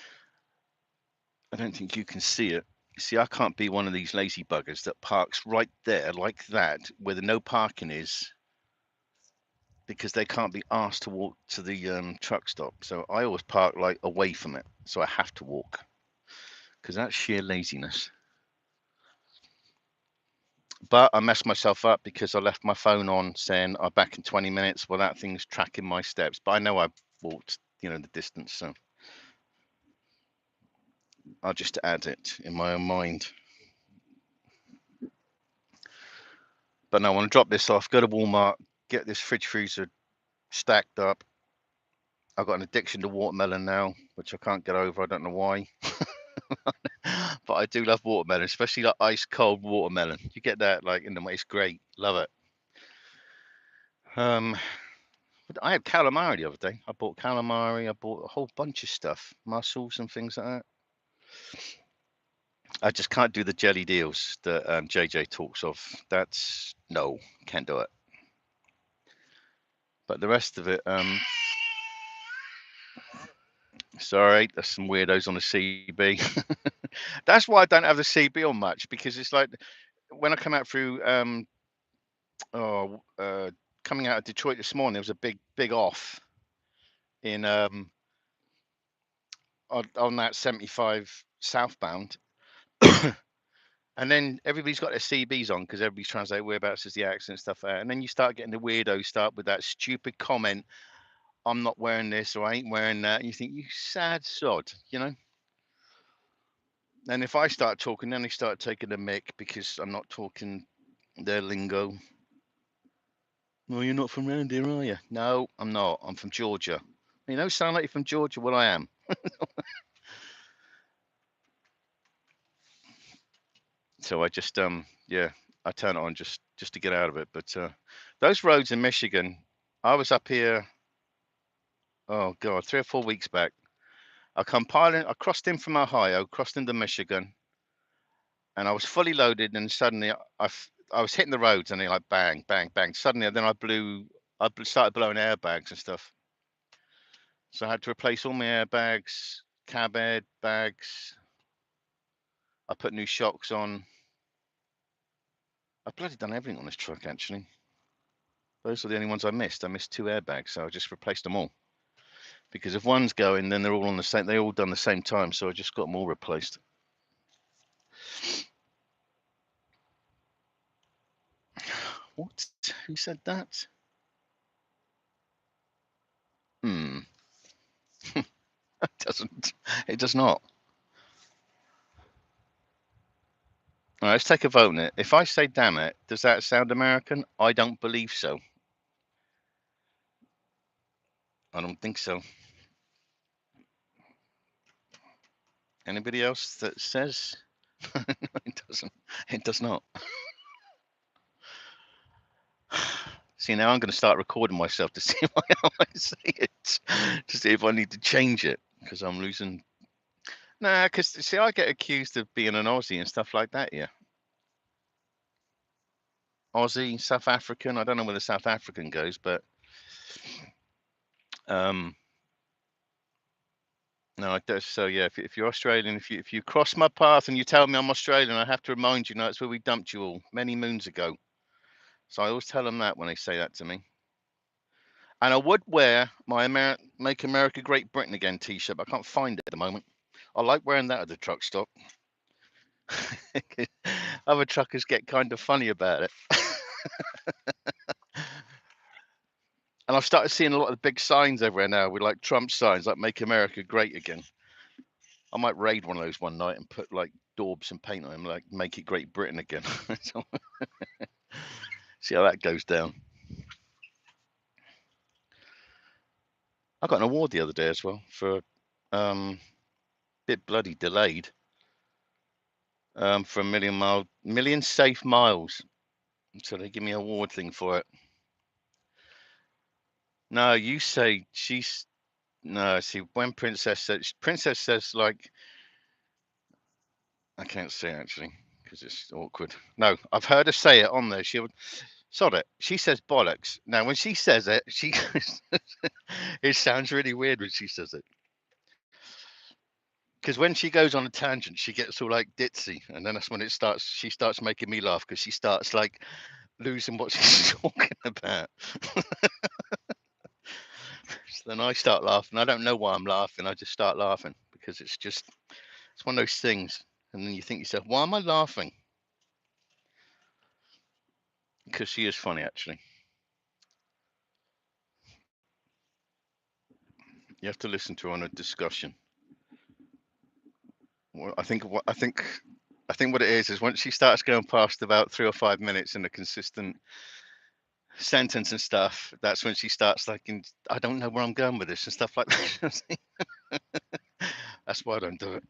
I don't think you can see it. See, I can't be one of these lazy buggers that parks right there like that, where the no parking is, because they can't be asked to walk to the truck stop. So I always park like away from it, so I have to walk, because that's sheer laziness. But I messed myself up because I left my phone on saying I'm back in 20 minutes. Well, that thing's tracking my steps, but I know I've walked, the distance, so I'll just add it in my own mind. But no, I want to drop this off, go to Walmart, get this fridge freezer stacked up. I've got an addiction to watermelon now, which I can't get over. I don't know why. But I do love watermelon, especially like ice cold watermelon. You get that like in the way, it's great. Love it. I had calamari the other day. I bought calamari. I bought a whole bunch of stuff, mussels and things like that. I just can't do the jelly deals that JJ talks of. No, can't do it. But the rest of it, sorry, there's some weirdos on the CB. That's why I don't have the CB on much, because it's like when I come out through coming out of Detroit this morning, there was a big off in on that 75 southbound. And then everybody's got their CBs on because everybody's trying to say whereabouts is the accident stuff out. And then you start getting the weirdos start with that stupid comment, I'm not wearing this or I ain't wearing that. And you think, you sad sod, And if I start talking, then they start taking the mick because I'm not talking their lingo. Well, you're not from around here, are you? No, I'm not. I'm from Georgia. Sound like you're from Georgia. Well, I am. So I just I turn it on just to get out of it. But those roads in Michigan, I was up here, oh God, 3 or 4 weeks back. I crossed in from Ohio, crossed into Michigan, and I was fully loaded, and suddenly I was hitting the roads, and they like bang, bang, bang. Suddenly, then I started blowing airbags and stuff. So I had to replace all my airbags, cab airbags. I put new shocks on. I've bloody done everything on this truck, actually. Those are the only ones I missed. I missed 2 airbags, so I just replaced them all. Because if one's going, then they're all on the same. They all done the same time, so I just got them all replaced. What? Who said that? It doesn't. It does not. All right, let's take a vote on it. If I say damn it, does that sound American? I don't believe so. I don't think so. Anybody else that says? No, it doesn't. It does not. See, now I'm going to start recording myself to see how I say it, to see if I need to change it, because I'm losing. Nah, because see, I get accused of being an Aussie and stuff like that. Yeah, Aussie, South African. I don't know where the South African goes, but no, I do. So yeah, if you're Australian, if you cross my path and you tell me I'm Australian, I have to remind you, no, it's where we dumped you all many moons ago. So I always tell them that when they say that to me. And I would wear my Make America Great Britain Again t-shirt, but I can't find it at the moment. I like wearing that at the truck stop. Other truckers get kind of funny about it. And I've started seeing a lot of the big signs everywhere now with like Trump signs, like Make America Great Again. I might raid one of those one night and put like daubs and paint on them, like Make It Great Britain Again. See how that goes down. I got an award the other day as well for bit bloody delayed for a million safe miles. So they give me an award thing for it. No, you say she's no. See, when Princess says like, I can't say actually because it's awkward. No, I've heard her say it on there. She'll sod it. She says bollocks. Now, when she says it, she it sounds really weird when she says it. Because when she goes on a tangent, she gets all like ditzy, and then that's when it starts. She starts making me laugh because she starts like losing what she's talking about. So then I start laughing. I don't know why I'm laughing. I just start laughing because it's one of those things. And then you think to yourself, why am I laughing? Because she is funny, actually. You have to listen to her on a discussion. Well, I think what it is once she starts going past about 3 or 5 minutes in a consistent sentence and stuff, that's when she starts thinking, I don't know where I'm going with this and stuff like that. That's why I don't do it,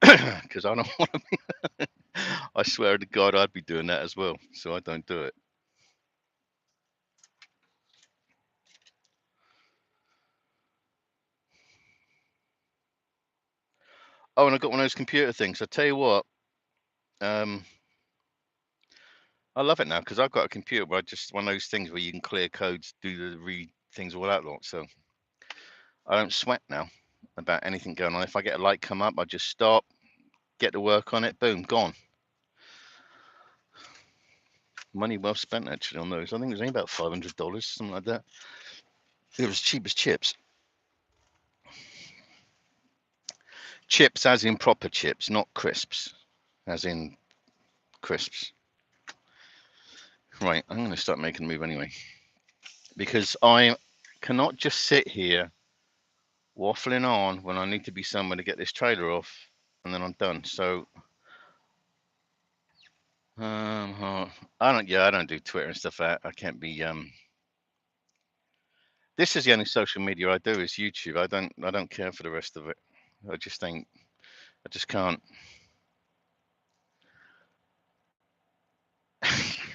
because I don't want to be. I swear to God, I'd be doing that as well, so I don't do it. Oh, and I got one of those computer things. I tell you what, I love it now because I've got a computer where one of those things where you can clear codes, do the read things, all that lot. So I don't sweat now about anything going on. If I get a light come up, I just stop, get to work on it, boom, gone. Money well spent actually on those. I think it was only about $500, something like that. It was cheap as chips. Chips as in proper chips, not crisps, as in crisps. Right, I'm going to start making a move anyway, because I cannot just sit here waffling on when I need to be somewhere to get this trailer off, and then I'm done. So I don't do Twitter and stuff. I can't be. This is the only social media I do is YouTube. I don't care for the rest of it. I just can't.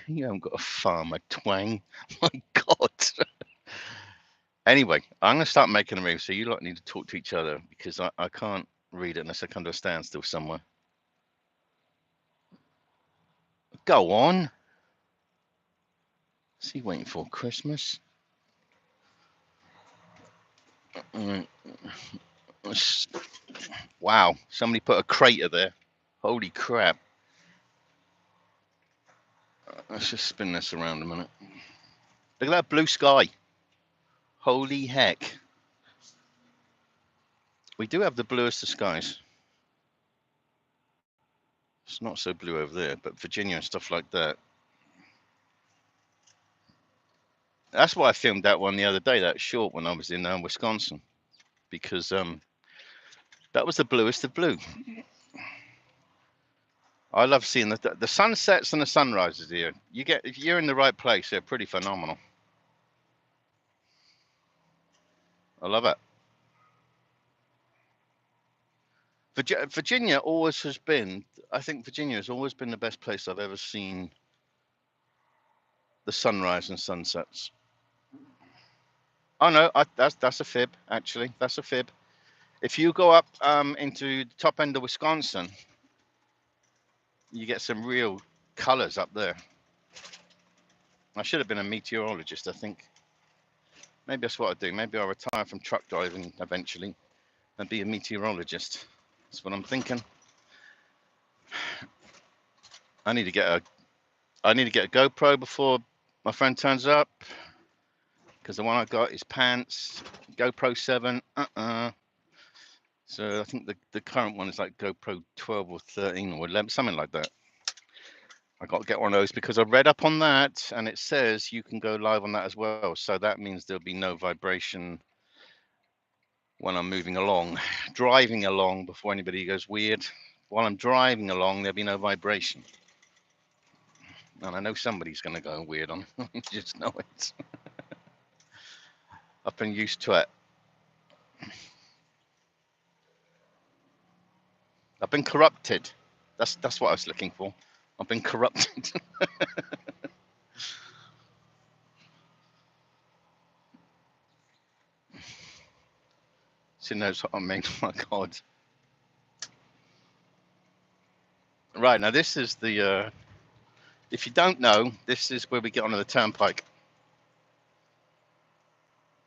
You haven't got a farmer twang. My God. Anyway, I'm going to start making a move. So you lot need to talk to each other because I can't read it unless I come to a standstill somewhere. Go on. What's he waiting for? Christmas? Wow. Somebody put a crater there. Holy crap. Let's just spin this around a minute. Look at that blue sky. Holy heck. We do have the bluest of skies. It's not so blue over there, but Virginia and stuff like that. That's why I filmed that one the other day, that short when I was in Wisconsin, because that was the bluest of blue. I love seeing the sunsets and the sunrises here. If you're in the right place, they're pretty phenomenal. I love it. Virginia always has been. I think Virginia has always been the best place I've ever seen the sunrise and sunsets. Oh no, that's a fib. Actually, that's a fib. If you go up into the top end of Wisconsin, you get some real colors up there. I should have been a meteorologist, I think. Maybe that's what I do. Maybe I'll retire from truck driving eventually and be a meteorologist. That's what I'm thinking. I need to get a GoPro before my friend turns up, because the one I got is pants. GoPro 7. So I think the current one is like GoPro 12 or 13 or 11, something like that. I got to get one of those because I read up on that and it says you can go live on that as well. So that means there'll be no vibration when I'm moving along, driving along, before anybody goes weird. While I'm driving along, there'll be no vibration. And I know somebody's going to go weird on it. You just know it. I've been used to it. I've been corrupted. That's what I was looking for. I've been corrupted. She knows what I mean. Oh my God. Right, now this is the, if you don't know, this is where we get onto the turnpike.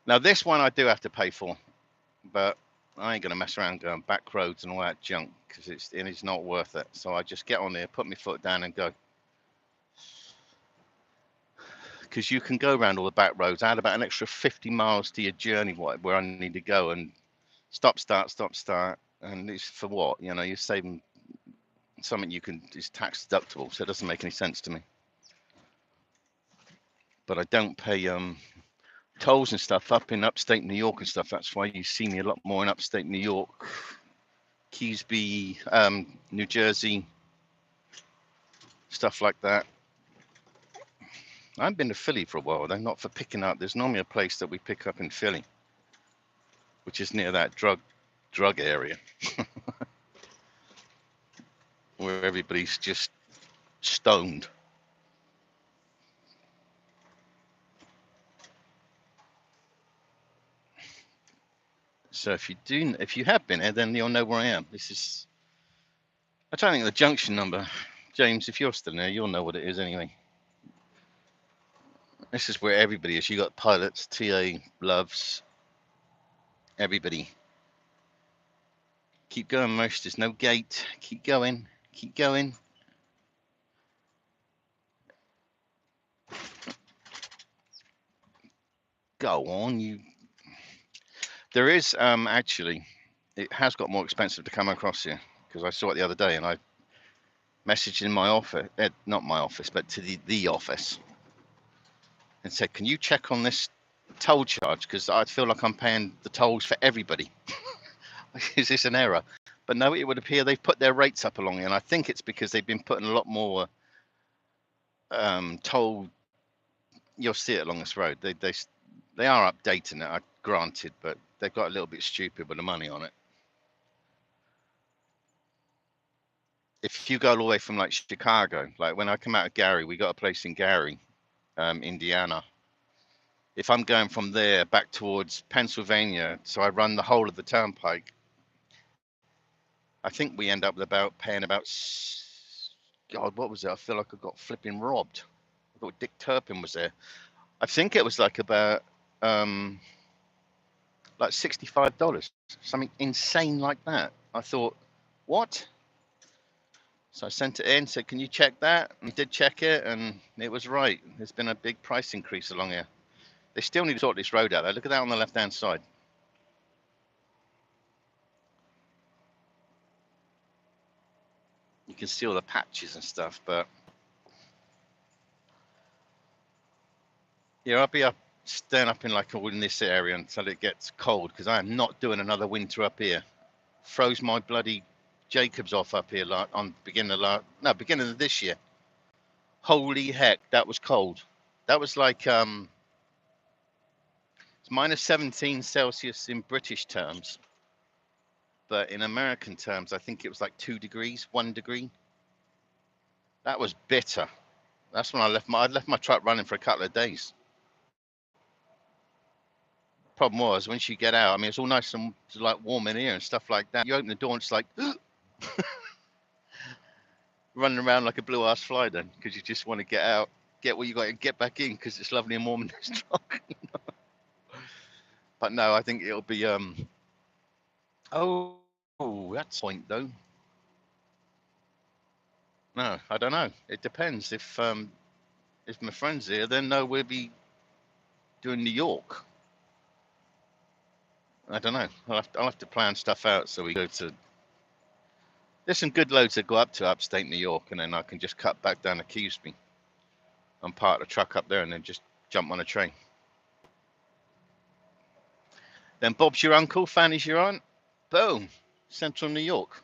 Now this one I do have to pay for, but I ain't gonna mess around going back roads and all that junk, because it's not worth it. So I just get on there, put my foot down and go. Because you can go around all the back roads, add about an extra 50 miles to your journey where I need to go, and stop, start, and it's for what? You know, you're saving something is tax deductible, so it doesn't make any sense to me. But I don't pay tolls and stuff up in upstate New York and stuff. That's why you see me a lot more in upstate New York, Keysby, New Jersey, stuff like that. I haven't been to Philly for a while. They're not for picking up. There's normally a place that we pick up in Philly, which is near that drug area where everybody's just stoned. So if you have been here, then you'll know where I am. This is, I don't think the junction number, James, if you're still there, you'll know what it is anyway. This is where everybody is. You got pilots, TA, loves, everybody. Keep going, Mosh. There's no gate. Keep going. Keep going. Go on, you. There is actually, it has got more expensive to come across here, because I saw it the other day and I messaged in my office, not my office, but to the office, and said, can you check on this toll charge, because I feel like I'm paying the tolls for everybody. Is this an error? But no, it would appear they've put their rates up along here, and I think it's because they've been putting a lot more toll. You'll see it along this road. They are updating it, granted, but they've got a little bit stupid with the money on it. If you go all the way from like Chicago, like when I come out of Gary, we got a place in Gary, Indiana. If I'm going from there back towards Pennsylvania, so I run the whole of the turnpike, I think we end up with about paying about, God, what was it? I feel like I got flipping robbed. I thought Dick Turpin was there. I think it was like about like $65, something insane like that. I thought, what? So I sent it in, said, can you check that? And he did check it, and it was right. There's been a big price increase along here. They still need to sort this road out there. Look at that on the left-hand side. You can see all the patches and stuff, but yeah, I'll be staying up in like all in this area until it gets cold, because I am not doing another winter up here. Froze my bloody Jacobs off up here on beginning of this year. Holy heck, that was cold. That was like it's minus 17 Celsius in British terms, but in American terms, I think it was like 2 degrees, 1 degree. That was bitter. That's when I left my truck running for a couple of days. Problem was, once you get out, I mean, it's all nice and like warm in here and stuff like that. You open the door and it's like running around like a blue-ass fly then, because you just want to get out, get what you got, and get back in because it's lovely and warm in this truck. But no, I think it'll be oh, that's point though. No, I don't know. It depends. If my friend's here, then no, we'll doing New York. I don't know. I'll have to plan stuff out so we go to. There's some good loads that go up to upstate New York, and then I can just cut back down to Keysby and park the truck up there, and then just jump on a train. Then Bob's your uncle, Fanny's your aunt. Boom, Central New York.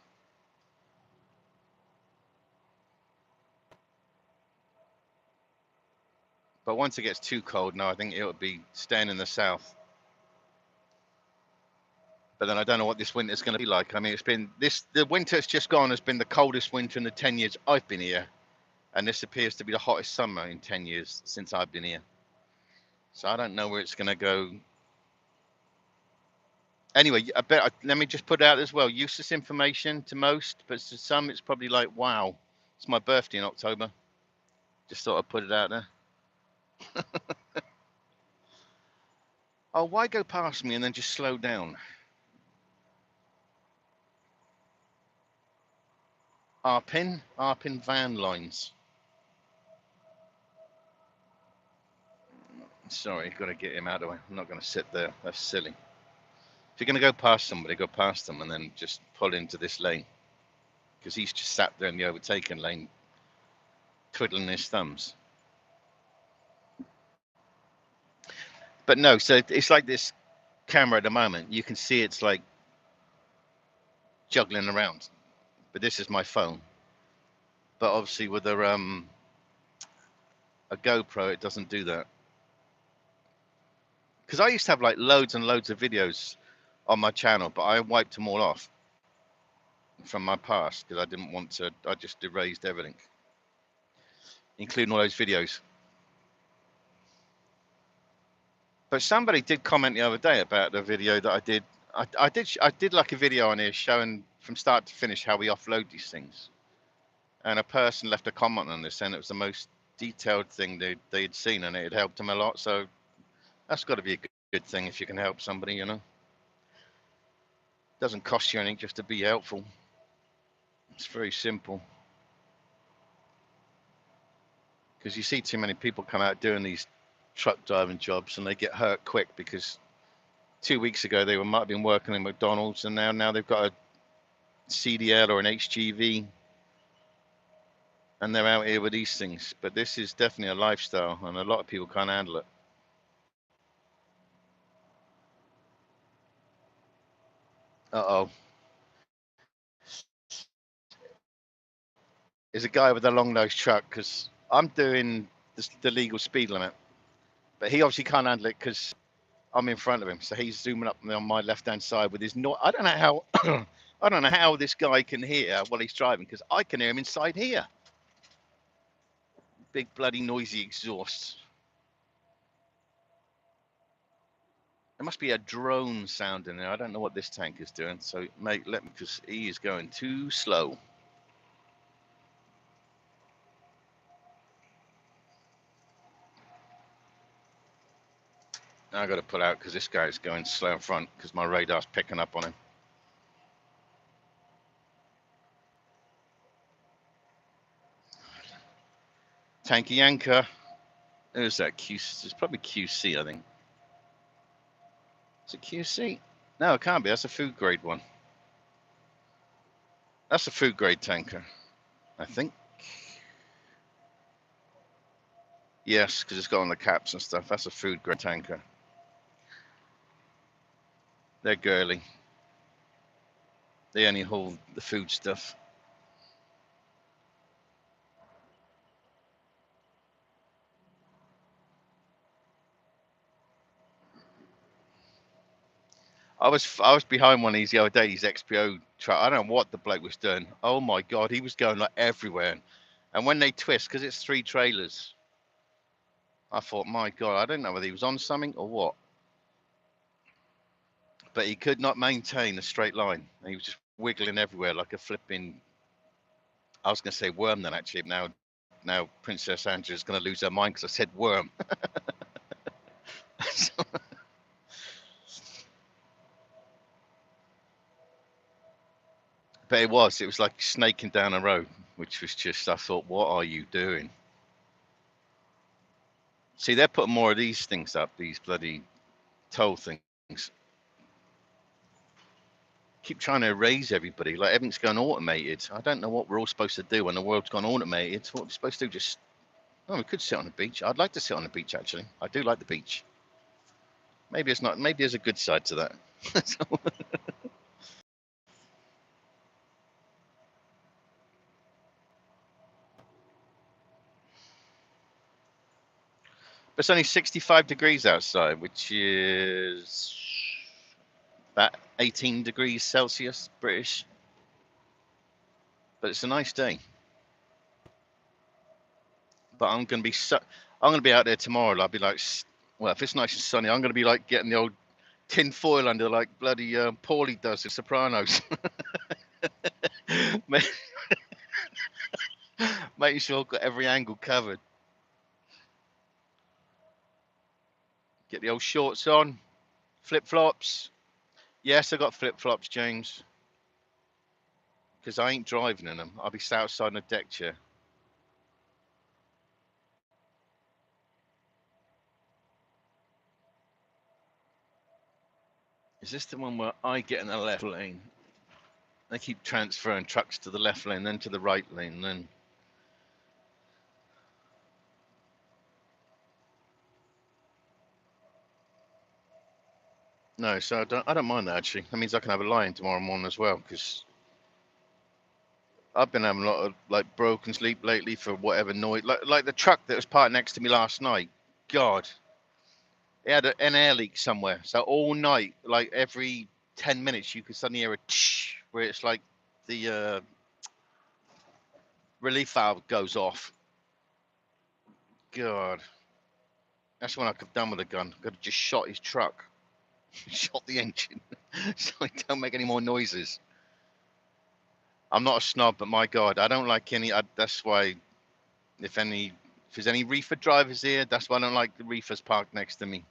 But once it gets too cold, no, I think it'll be staying in the south. But then I don't know what this winter's going to be like. I mean, the winter that's just gone has been the coldest winter in the 10 years I've been here. And this appears to be the hottest summer in 10 years since I've been here. So I don't know where it's going to go. Anyway, let me just put out as well, useless information to most, but to some it's probably like, wow, it's my birthday in October. Just thought I'd put it out there. Oh, why go past me and then just slow down? Arpin van lines. Sorry, got to get him out of the way. I'm not going to sit there. That's silly. If you're going to go past somebody, go past them and then just pull into this lane. Because he's just sat there in the overtaken lane, twiddling his thumbs. But no, so it's like this camera at the moment. You can see it's like juggling around. But this is my phone. But obviously with a GoPro, it doesn't do that. Because I used to have like loads and loads of videos on my channel, but I wiped them all off from my past because I didn't want to. I just erased everything, including all those videos. But somebody did comment the other day about the video that I did. I did like a video on here showing from start to finish how we offload these things, and a person left a comment on this saying it was the most detailed thing they'd seen, and it had helped them a lot. So that's got to be a good thing if you can help somebody, you know. Doesn't cost you anything just to be helpful. It's very simple. Because you see too many people come out doing these truck driving jobs and they get hurt quick because 2 weeks ago they might have been working in McDonald's and now they've got a CDL or an HGV and they're out here with these things. But this is definitely a lifestyle and a lot of people can't handle it. Uh-oh. There's a guy with a long nose truck because I'm doing the legal speed limit. But he obviously can't handle it because I'm in front of him. So he's zooming up on my left-hand side with his noise. I don't know how I don't know how this guy can hear while he's driving because I can hear him inside here. Big bloody noisy exhaust. There must be a drone sound in there. I don't know what this tank is doing. So mate, let me, because he is going too slow. I got to pull out because this guy's going slow in front because my radar's picking up on him. Tanky anchor. Who's that? QC. It's probably QC, I think. Is it QC? No, it can't be. That's a food grade one. That's a food grade tanker, I think. Yes, because it's got on the caps and stuff. That's a food grade tanker. They're girly. They only hold the food stuff. I was behind one of these the other day, these XPO truck. I don't know what the bloke was doing. Oh my God, he was going like everywhere. And when they twist, because it's 3 trailers, I thought, my God, I don't know whether he was on something or what. but he could not maintain a straight line. He was just wiggling everywhere like a flipping, I was going to say worm then actually. Now Princess Angela's going to lose her mind because I said worm. But it was like snaking down a road, which was just, I thought, what are you doing? See, they're putting more of these things up, these bloody toll things. Keep trying to erase everybody, like everything's going automated. I don't know what we're all supposed to do when the world's gone automated. What we're supposed to do, just, oh, we could sit on the beach. I'd like to sit on the beach, actually. I do like the beach. Maybe it's not, maybe there's a good side to that. But it's only 65 degrees outside, which is about 18 degrees Celsius, British. But it's a nice day. But I'm going to be out there tomorrow. I'll be like, well, if it's nice and sunny, I'm going to be like getting the old tin foil under like bloody Paulie does in Sopranos. Making sure I've got every angle covered. Get the old shorts on, flip-flops. Yes, I got flip-flops, James, because I ain't driving in them. I'll be sat outside in a deck chair. Is this the one where I get in the left lane? They keep transferring trucks to the left lane, then to the right lane, then. No, so I don't mind that actually. That means I can have a lie-in tomorrow morning as well, because I've been having a lot of like broken sleep lately for whatever noise. Like the truck that was parked next to me last night. God, it had an air leak somewhere. So all night, like every 10 minutes, you could suddenly hear a tsh, where it's like the relief valve goes off. God, that's when I could have done with a gun. Could have just shot his truck, shot the engine, so I don't make any more noises. I'm not a snob, but my God, I don't like any. That's why, if there's any reefer drivers here, that's why I don't like the reefers parked next to me.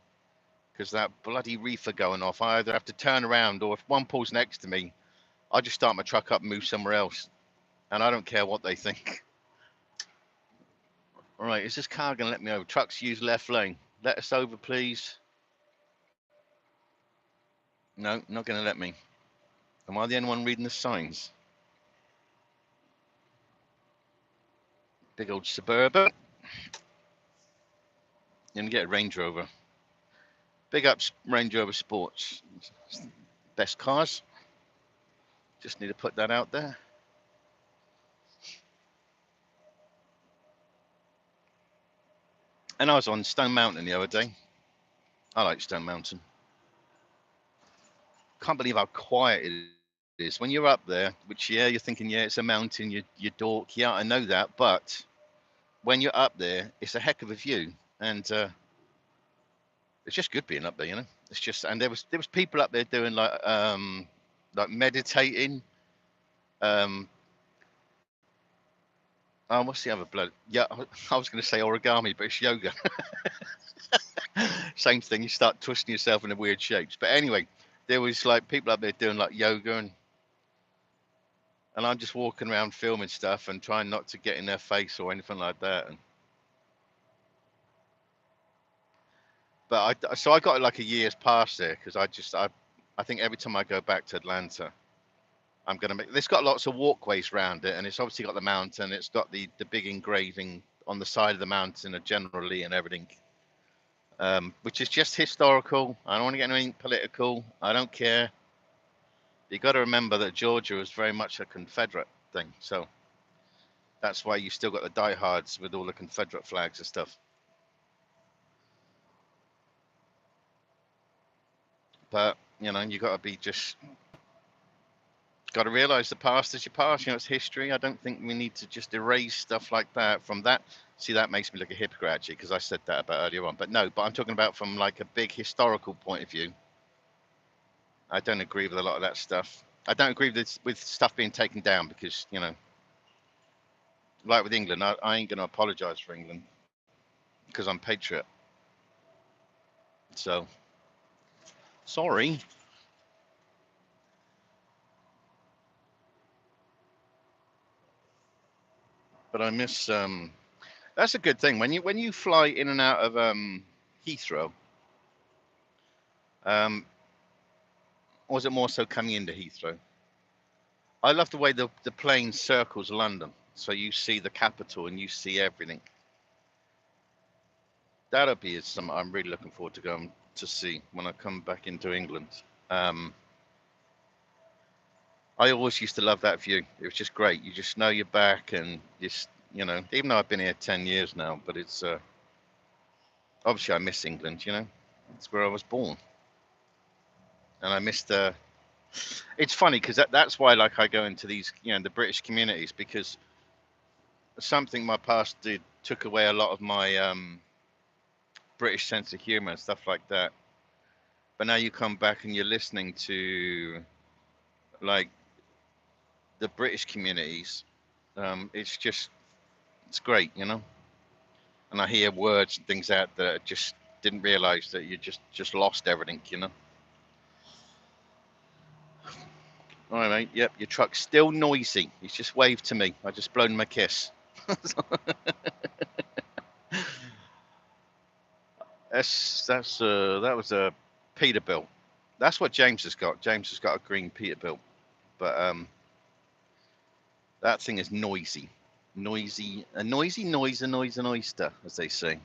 Because that bloody reefer going off, I either have to turn around, or if one pulls next to me, I just start my truck up and move somewhere else. And I don't care what they think. All right, is this car going to let me over? Trucks use left lane. Let us over, please. No, not going to let me. Am I the only one reading the signs? Big old Suburban. You're going to get a Range Rover. Big up Range Rover Sports. Best cars. Just need to put that out there. And I was on Stone Mountain the other day. I like Stone Mountain. Can't believe how quiet it is when you're up there. Which, yeah, you're thinking, yeah, it's a mountain. You dork. Yeah, I know that. But when you're up there, it's a heck of a view, and it's just good being up there. You know, it's just. And there was people up there doing like meditating. What's the other blood? Yeah, I was going to say origami, but it's yoga. Same thing. You start twisting yourself into weird shapes. But anyway, there was like people up there doing like yoga, and I'm just walking around filming stuff and trying not to get in their face or anything like that. But I got like a year's pass there because I think every time I go back to Atlanta, I'm gonna make. It's got lots of walkways around it, and it's obviously got the mountain. It's got the big engraving on the side of the mountain of General Lee and everything, which is just historical. I don't want to get anything political. I don't care. You got to remember that Georgia was very much a Confederate thing, so that's why you still got the diehards with all the Confederate flags and stuff. But you know, you got to be just. Got to realize the past is your past. You know, it's history. I don't think we need to just erase stuff like that from that. See, that makes me look a hypocrite actually, because I said that about earlier on. But no, but I'm talking about from like a big historical point of view. I don't agree with a lot of that stuff. I don't agree with stuff being taken down because, you know, like with England, I ain't going to apologise for England because I'm patriot. So, sorry. But I miss, that's a good thing. When you fly in and out of Heathrow, or was it more so coming into Heathrow? I love the way the plane circles London. So you see the capital and you see everything. That'll be something I'm really looking forward to going to see when I come back into England. I always used to love that view. It was just great. You just know you're back and just, you know, even though I've been here 10 years now, but it's obviously I miss England, you know. It's where I was born. And I miss the, it's funny because that's why like I go into these, you know, the British communities, because something my past did took away a lot of my British sense of humor and stuff like that. But now you come back and you're listening to like the British communities. It's just, it's great, you know. And I hear words and things out that I just didn't realize that you just lost everything, you know. All right, mate. Yep, your truck's still noisy. He's just waved to me. I just blown him a kiss. That was a Peterbilt. That's what James has got. James has got a green Peterbilt, but that thing is noisy, a noisy noise, a noise, an oyster, as they say.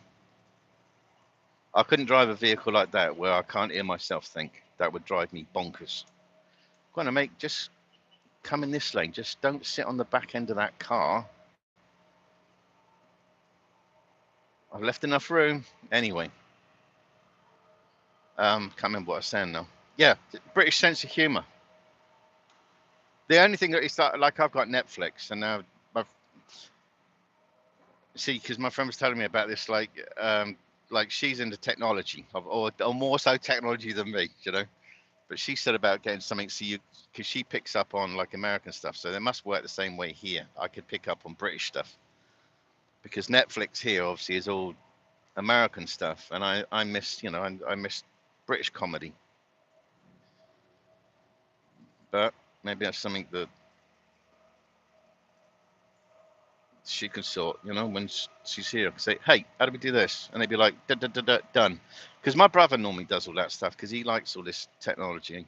I couldn't drive a vehicle like that where I can't hear myself think. That would drive me bonkers. Go on, mate. Just come in this lane. Just don't sit on the back end of that car. I've left enough room. Anyway, can't remember what I was saying now. Yeah, British sense of humour. The only thing that is like I've got Netflix, and now see, because my friend was telling me about this, like she's into technology, or more so technology than me, you know. But she said about getting something, so you, because she picks up on like American stuff, so they must work the same way here. I could pick up on British stuff because Netflix here obviously is all American stuff, and I miss, you know, I miss British comedy. But maybe that's something that she can sort, you know, when she's here. Say, hey, how do we do this? And they'd be like, done. Because my brother normally does all that stuff because he likes all this technology.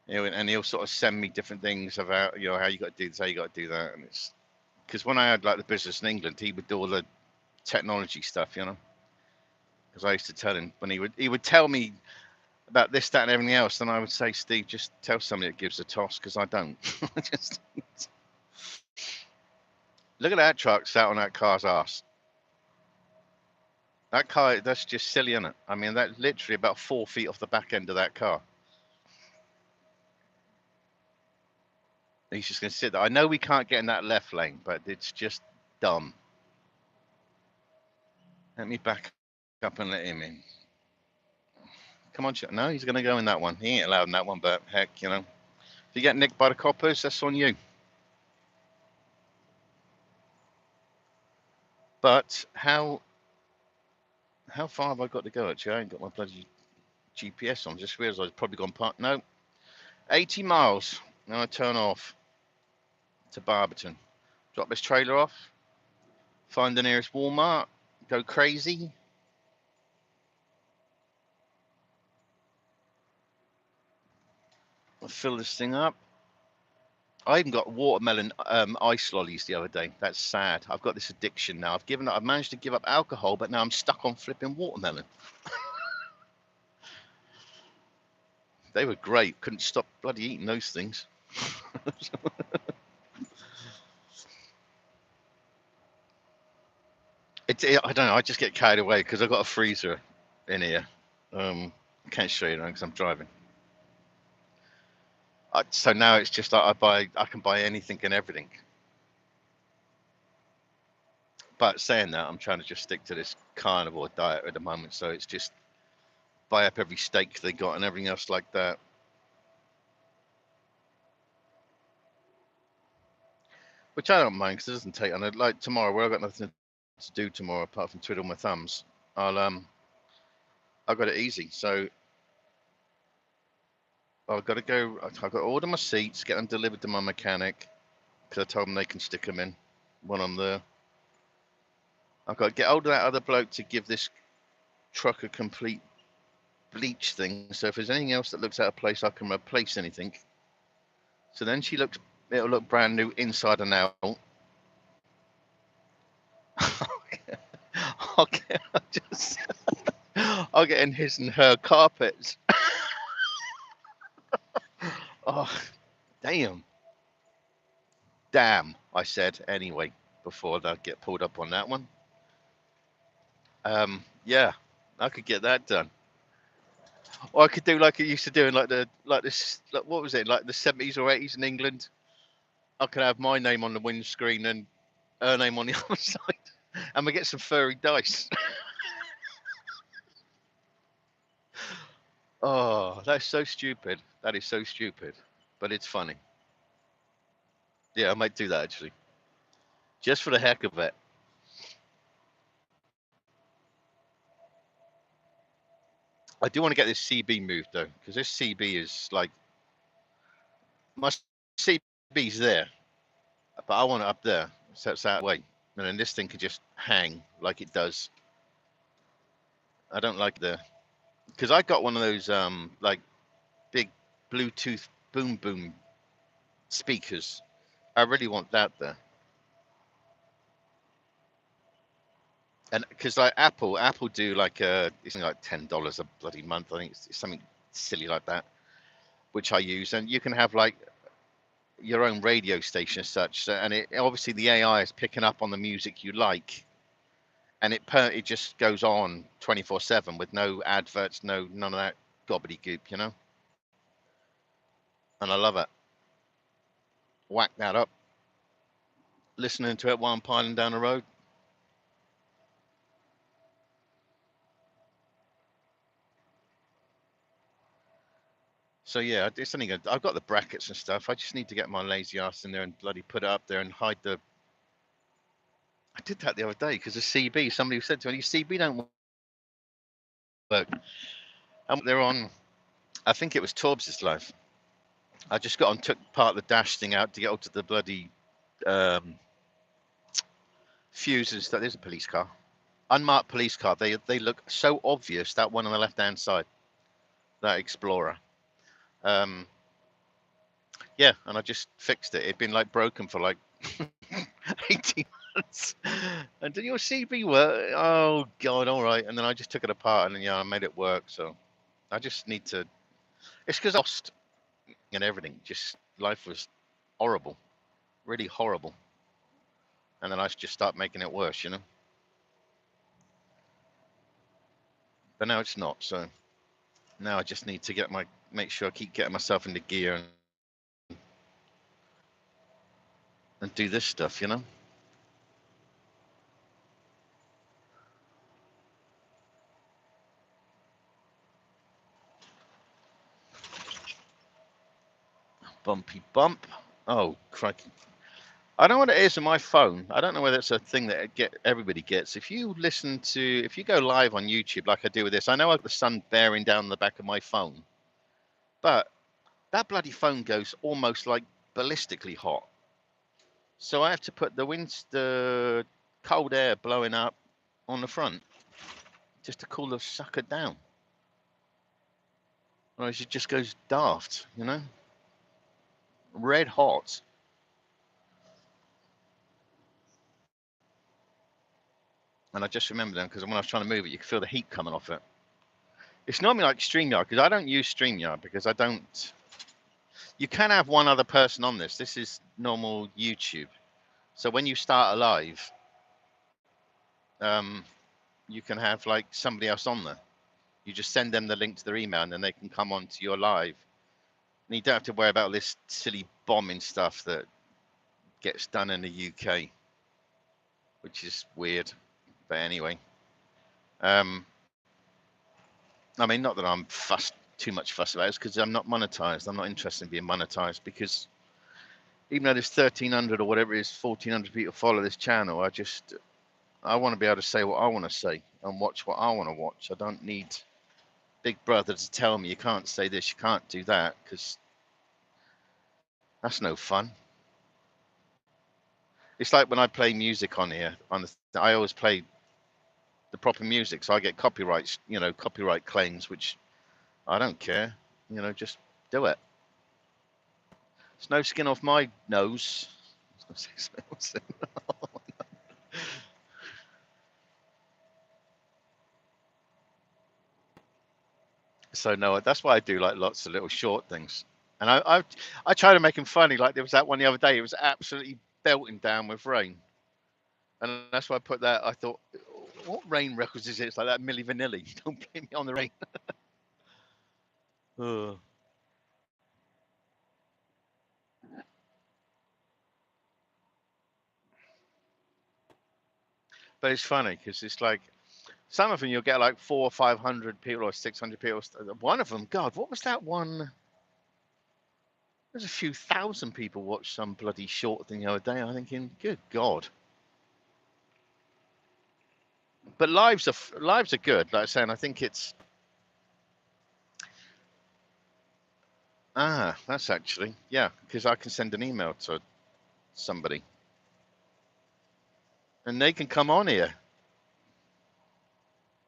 You know, and he'll sort of send me different things about, you know, how you got to do this, how you got to do that. And it's because when I had like the business in England, he would do all the technology stuff, you know. Because I used to tell him when he would tell me about this, that, and everything else, then I would say, Steve, just tell somebody that gives a toss because I don't. Just look at that truck sat on that car's ass. That car, that's just silly, isn't it? I mean, that's literally about 4 feet off the back end of that car. He's just going to sit there. I know we can't get in that left lane, but it's just dumb. Let me back up and let him in. Come on, no, he's going to go in that one. He ain't allowed in that one, but heck, you know. If you get nicked by the coppers, that's on you. But how far have I got to go, actually? I ain't got my bloody GPS on. Just realised I've probably gone past. No, 80 miles. Now I turn off to Barberton. Drop this trailer off. Find the nearest Walmart. Go crazy. I'll fill this thing up. I even got watermelon ice lollies the other day. That's sad. I've got this addiction now. I've managed to give up alcohol, but now I'm stuck on flipping watermelon. They were great. Couldn't stop bloody eating those things. I don't know. I just get carried away because I've got a freezer in here. I can't show you now because I'm driving. So now it's just like I can buy anything and everything. But saying that, I'm trying to just stick to this carnivore diet at the moment. So it's just buy up every stake they got and everything else like that. Which I don't mind because it doesn't take. And like tomorrow, where I've got nothing to do tomorrow apart from twiddle my thumbs, I've got it easy. So I've got to go. I've got to order my seats, get them delivered to my mechanic because I told them they can stick them in when I'm there. I've got to get hold of that other bloke to give this truck a complete bleach thing. So if there's anything else that looks out of place, I can replace anything. So then it'll look brand new inside and out. I'll get in his and her carpets. Oh, damn. Damn, I said anyway, before I get pulled up on that one. Yeah, I could get that done. Or I could do like it used to do in like what was it, like the 70s or 80s in England? I could have my name on the windscreen and her name on the other side, and we get some furry dice. Oh, that's so stupid. That is so stupid, but it's funny. Yeah, I might do that actually, just for the heck of it. I do want to get this CB moved though, because this CB is like, my CB's there, but I want it up there, so it's that way, and then this thing could just hang like it does. I don't like because I got one of those like big Bluetooth boom speakers. I really want that there. And because like Apple do like it's like $10 a bloody month. I think it's something silly like that, which I use, and you can have like your own radio station as such. So, and it obviously the AI is picking up on the music you like, and it just goes on 24/7 with no adverts, none of that gobbledygook, you know. And I love it. Whack that up, listening to it while I'm piling down the road. So yeah, it's something. I've got the brackets and stuff. I just need to get my lazy ass in there and bloody put it up there and hide the. I did that the other day because the CB. Somebody said to me, "CB don't work." And they're on. I think it was Torbs' live. I just got on, took part of the dash thing out to get onto the bloody fuses. That is a police car, unmarked police car. They look so obvious. That one on the left hand side, that Explorer. Yeah, and I just fixed it. It'd been like broken for like 18 months. And did your CB work? Oh God, all right. And then I just took it apart and then yeah, I made it work. So I just need to. It's because I lost and everything. Just life was horrible, really horrible. And then I just start making it worse, you know. But now it's not. So now I just need to make sure I keep getting myself into gear and do this stuff, you know. Bumpy bump. Oh crikey. I don't know what it is on my phone. I don't know whether it's a thing that everybody gets. If you go live on YouTube like I do with this, I know I've got the sun bearing down the back of my phone, but that bloody phone goes almost like ballistically hot. So I have to put the cold air blowing up on the front just to cool the sucker down. Otherwise it just goes daft, you know? Red hot. And I just remember them because when I was trying to move it, you could feel the heat coming off it. It's normally like StreamYard because I don't use StreamYard because I don't. You can have one other person on this. This is normal YouTube. So when you start a live, you can have like somebody else on there. You just send them the link to their email and then they can come on to your live. And you don't have to worry about this silly bombing stuff that gets done in the UK, which is weird. But anyway, I mean, not that I'm too much fuss about it, because I'm not monetized. I'm not interested in being monetized, because even though there's 1,300 or whatever it is, 1,400 people follow this channel, I want to be able to say what I want to say and watch what I want to watch. I don't need Big Brother to tell me you can't say this, you can't do that, because that's no fun. It's like when I play music on here, I always play the proper music, so I get copyrights, copyright claims, which I don't care. Just do it. It's no skin off my nose. So no, that's why I do like lots of little short things, and I try to make them funny. Like there was that one the other day; it was absolutely belting down with rain, and that's why I put that. I thought, what rain records is it? It's like that Milli Vanilli. Don't blame me on the rain. Ugh. But it's funny because it's like some of them you'll get like 400 or 500 people or 600 people. One of them, God, what was that one? There's a few thousand people watched some bloody short thing the other day. I'm thinking, good God. But lives are good. Like I saying, I think it's that's actually because I can send an email to somebody and they can come on here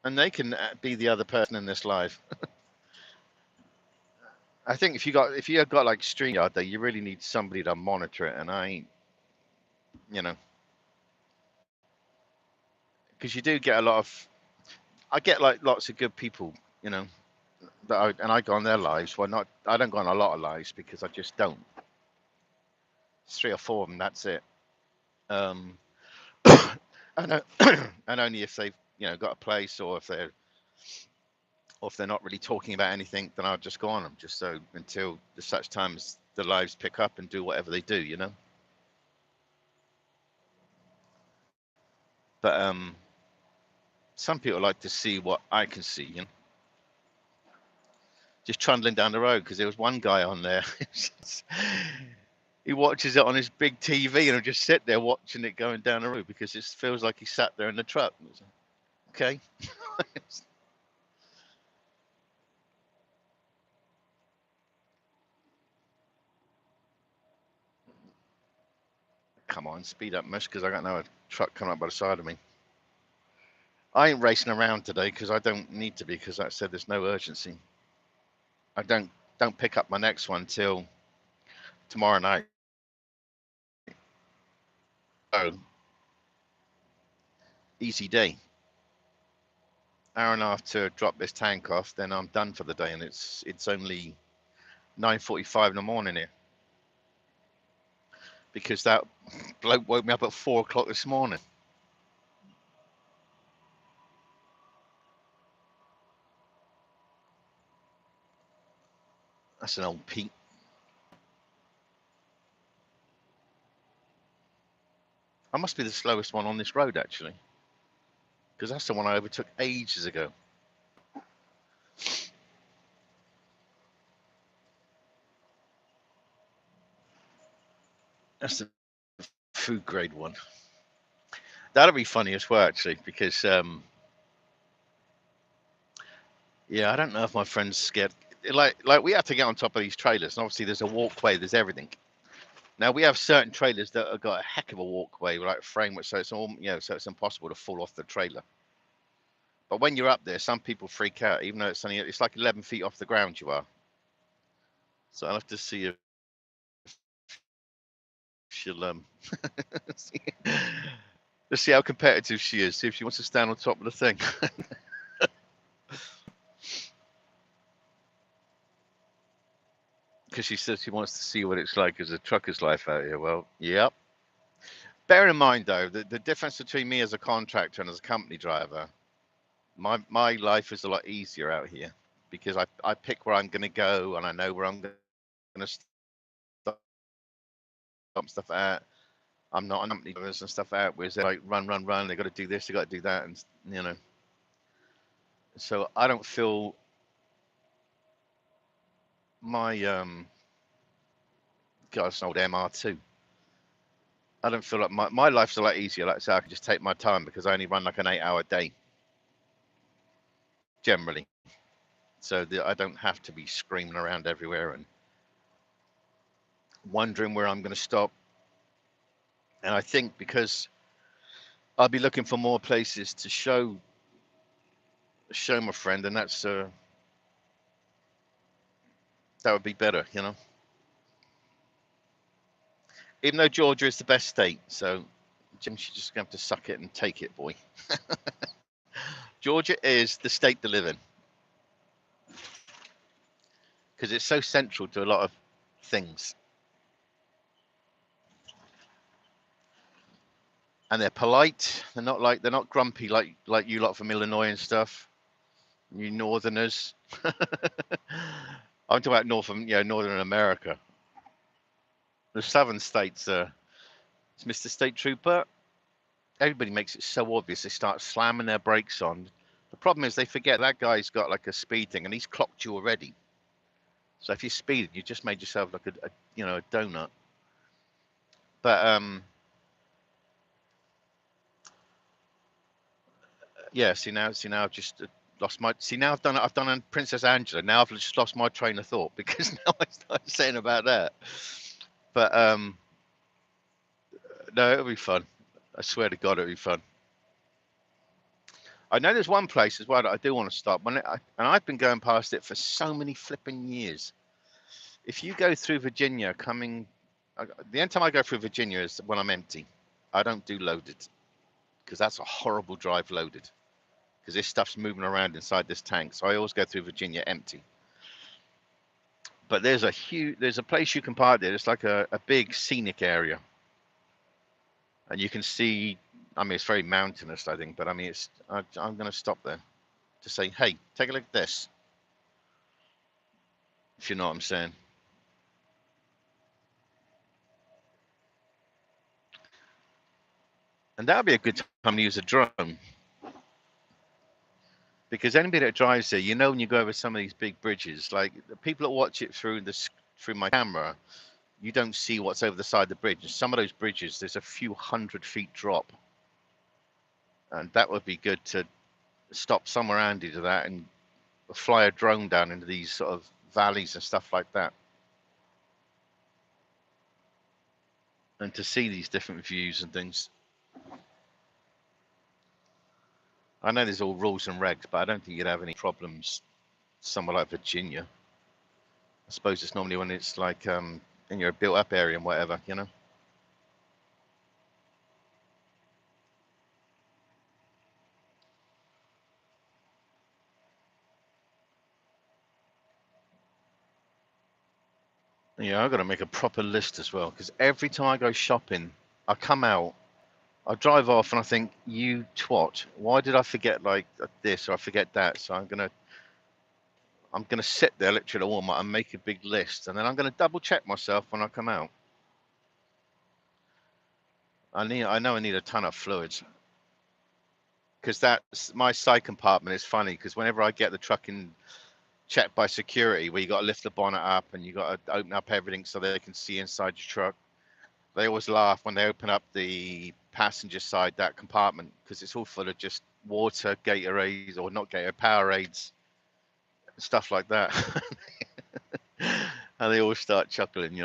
and they can be the other person in this live. I think if you have got like StreamYard there, you really need somebody to monitor it, and I ain't, you know, because you do get a lot of. I get like lots of good people, you know, and I go on their lives. Well, not I don't go on a lot of lives because I just don't. It's 3 or 4 of them. That's it. Um, and and only if they've got a place, or if they're not really talking about anything, then I'll just go on them just so until such times the lives pick up and do whatever they do, But some people like to see what I can see, just trundling down the road, because there was one guy on there. He watches it on his big TV and he'll just sit there watching it going down the road because it feels like he sat there in the truck. Okay. Come on, speed up, miss, because I got no truck coming up by the side of me. I ain't racing around today because I don't need to be, because like I said, there's no urgency. I don't pick up my next one till tomorrow night. Oh, easy day. Hour and a half to drop this tank off, then I'm done for the day, and it's only 9:45 in the morning here, because that bloke woke me up at 4 o'clock this morning. That's an old Pete. I must be the slowest one on this road, actually, because that's the one I overtook ages ago. That's the food grade one. That'll be funny as well, actually, because yeah, I don't know if my friend's scared. Like we have to get on top of these trailers, and obviously there's a walkway, there's everything. Now we have certain trailers that have got a heck of a walkway, like a framework, so it's all so it's impossible to fall off the trailer. But when you're up there, some people freak out, even though it's like 11 feet off the ground you are. So I'll have to see if she'll let's see how competitive she is. See if she wants to stand on top of the thing. Because she says she wants to see what it's like as a trucker's life out here. Well, yep. Bear in mind, though, the difference between me as a contractor and as a company driver, my life is a lot easier out here, because I pick where I'm going to go, and I know where I'm going to stop stuff at. I'm not on company drivers and stuff out where they're like run, run. They got to do this, they got to do that, and so I don't feel God, it's an old MR2. I don't feel like my life's a lot easier. Like I say, I can just take my time because I only run like an 8-hour day generally, so I don't have to be screaming around everywhere and wondering where I'm going to stop. And I think because I'll be looking for more places to show my friend, and that would be better, you know. Even though Georgia is the best state, so Jim, she's just going to have to suck it and take it, boy. Georgia is the state to live in because it's so central to a lot of things, and they're polite. They're not grumpy like you lot from Illinois and stuff. You Northerners. I'm talking about Northern America. The Southern states, it's Mr. State Trooper. Everybody makes it so obvious. They start slamming their brakes on. The problem is they forget that guy's got like a speed thing, and he's clocked you already. So if you're speeding, you just made yourself like a donut. But yeah. See now I've just lost my. See now I've done Princess Angela. Now I've just lost my train of thought because now I started saying about that. But no, it'll be fun. I swear to God, it'll be fun. I know there's one place as well that I do want to stop, and I've been going past it for so many flipping years. If you go through Virginia, the only time I go through Virginia is when I'm empty. I don't do loaded because that's a horrible drive loaded because this stuff's moving around inside this tank. So I always go through Virginia empty. But there's a place you can park there. It's like a big scenic area, and you can see. I mean, it's very mountainous, I think, but I mean, I'm going to stop there to say, hey, take a look at this, if you know what I'm saying. And that would be a good time to use a drone. Because anybody that drives there, when you go over some of these big bridges, like the people that watch it through my camera, you don't see what's over the side of the bridge. And some of those bridges, there's a few 100 feet drop. And that would be good to stop somewhere handy to that and fly a drone down into these sort of valleys and stuff like that. And to see these different views and things. I know there's all rules and regs, but I don't think you'd have any problems somewhere like Virginia. I suppose it's normally when it's like in your built up area and whatever, Yeah, I've got to make a proper list as well because every time I go shopping, I come out, I drive off, and I think, you twat, why did I forget like this or I forget that? So I'm gonna sit there literally at Walmart and make a big list, and then I'm gonna double check myself when I come out. I know I need a ton of fluids because that's my side compartment is funny because whenever I get the truck in checked by security, where you got to lift the bonnet up and you got to open up everything so they can see inside your truck. They always laugh when they open up the passenger side, that compartment, because it's all full of just water, Gatorades, or not Gatorade, Powerades, stuff like that. And they all start chuckling,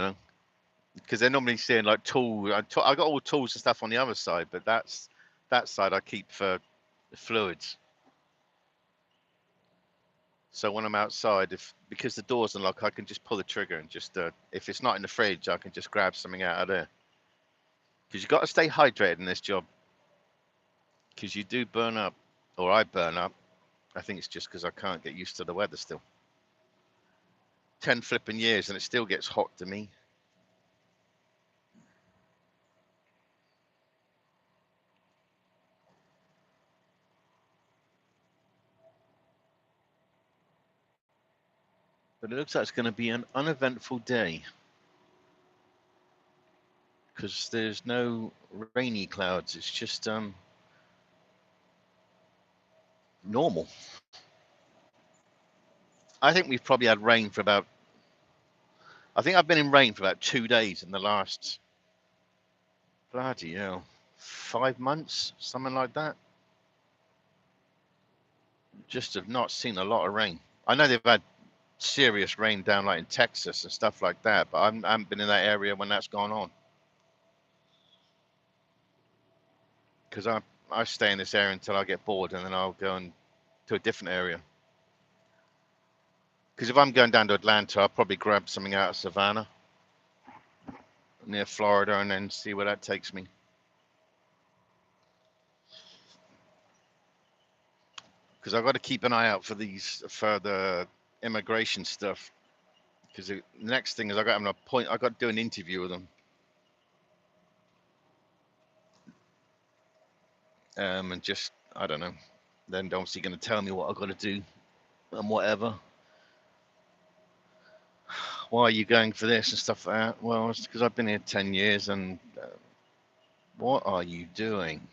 because they're normally seeing like tools. I got all tools and stuff on the other side, but that side I keep for the fluids. So when I'm outside, because the door's unlocked, I can just pull the trigger and just, if it's not in the fridge, I can just grab something out of there. Because you've got to stay hydrated in this job. Because you do burn up, or I burn up. I think it's just because I can't get used to the weather still. 10 flipping years and it still gets hot to me. But it looks like it's going to be an uneventful day. Because there's no rainy clouds. It's just normal. I think we've probably had rain for about I think I've been in rain for about 2 days in the last, bloody hell, 5 months, something like that. Just have not seen a lot of rain. I know they've had serious rain down like in Texas and stuff like that, but I haven't been in that area when that's gone on. Because I stay in this area until I get bored, and then I'll go to a different area. Because if I'm going down to Atlanta, I'll probably grab something out of Savannah near Florida and then see where that takes me. Because I've got to keep an eye out for the immigration stuff. Because the next thing is I got to do an interview with them. And just, I don't know. Then they're obviously going to tell me what I've got to do and whatever. Why are you going for this and stuff like that? Well, it's because I've been here 10 years and what are you doing?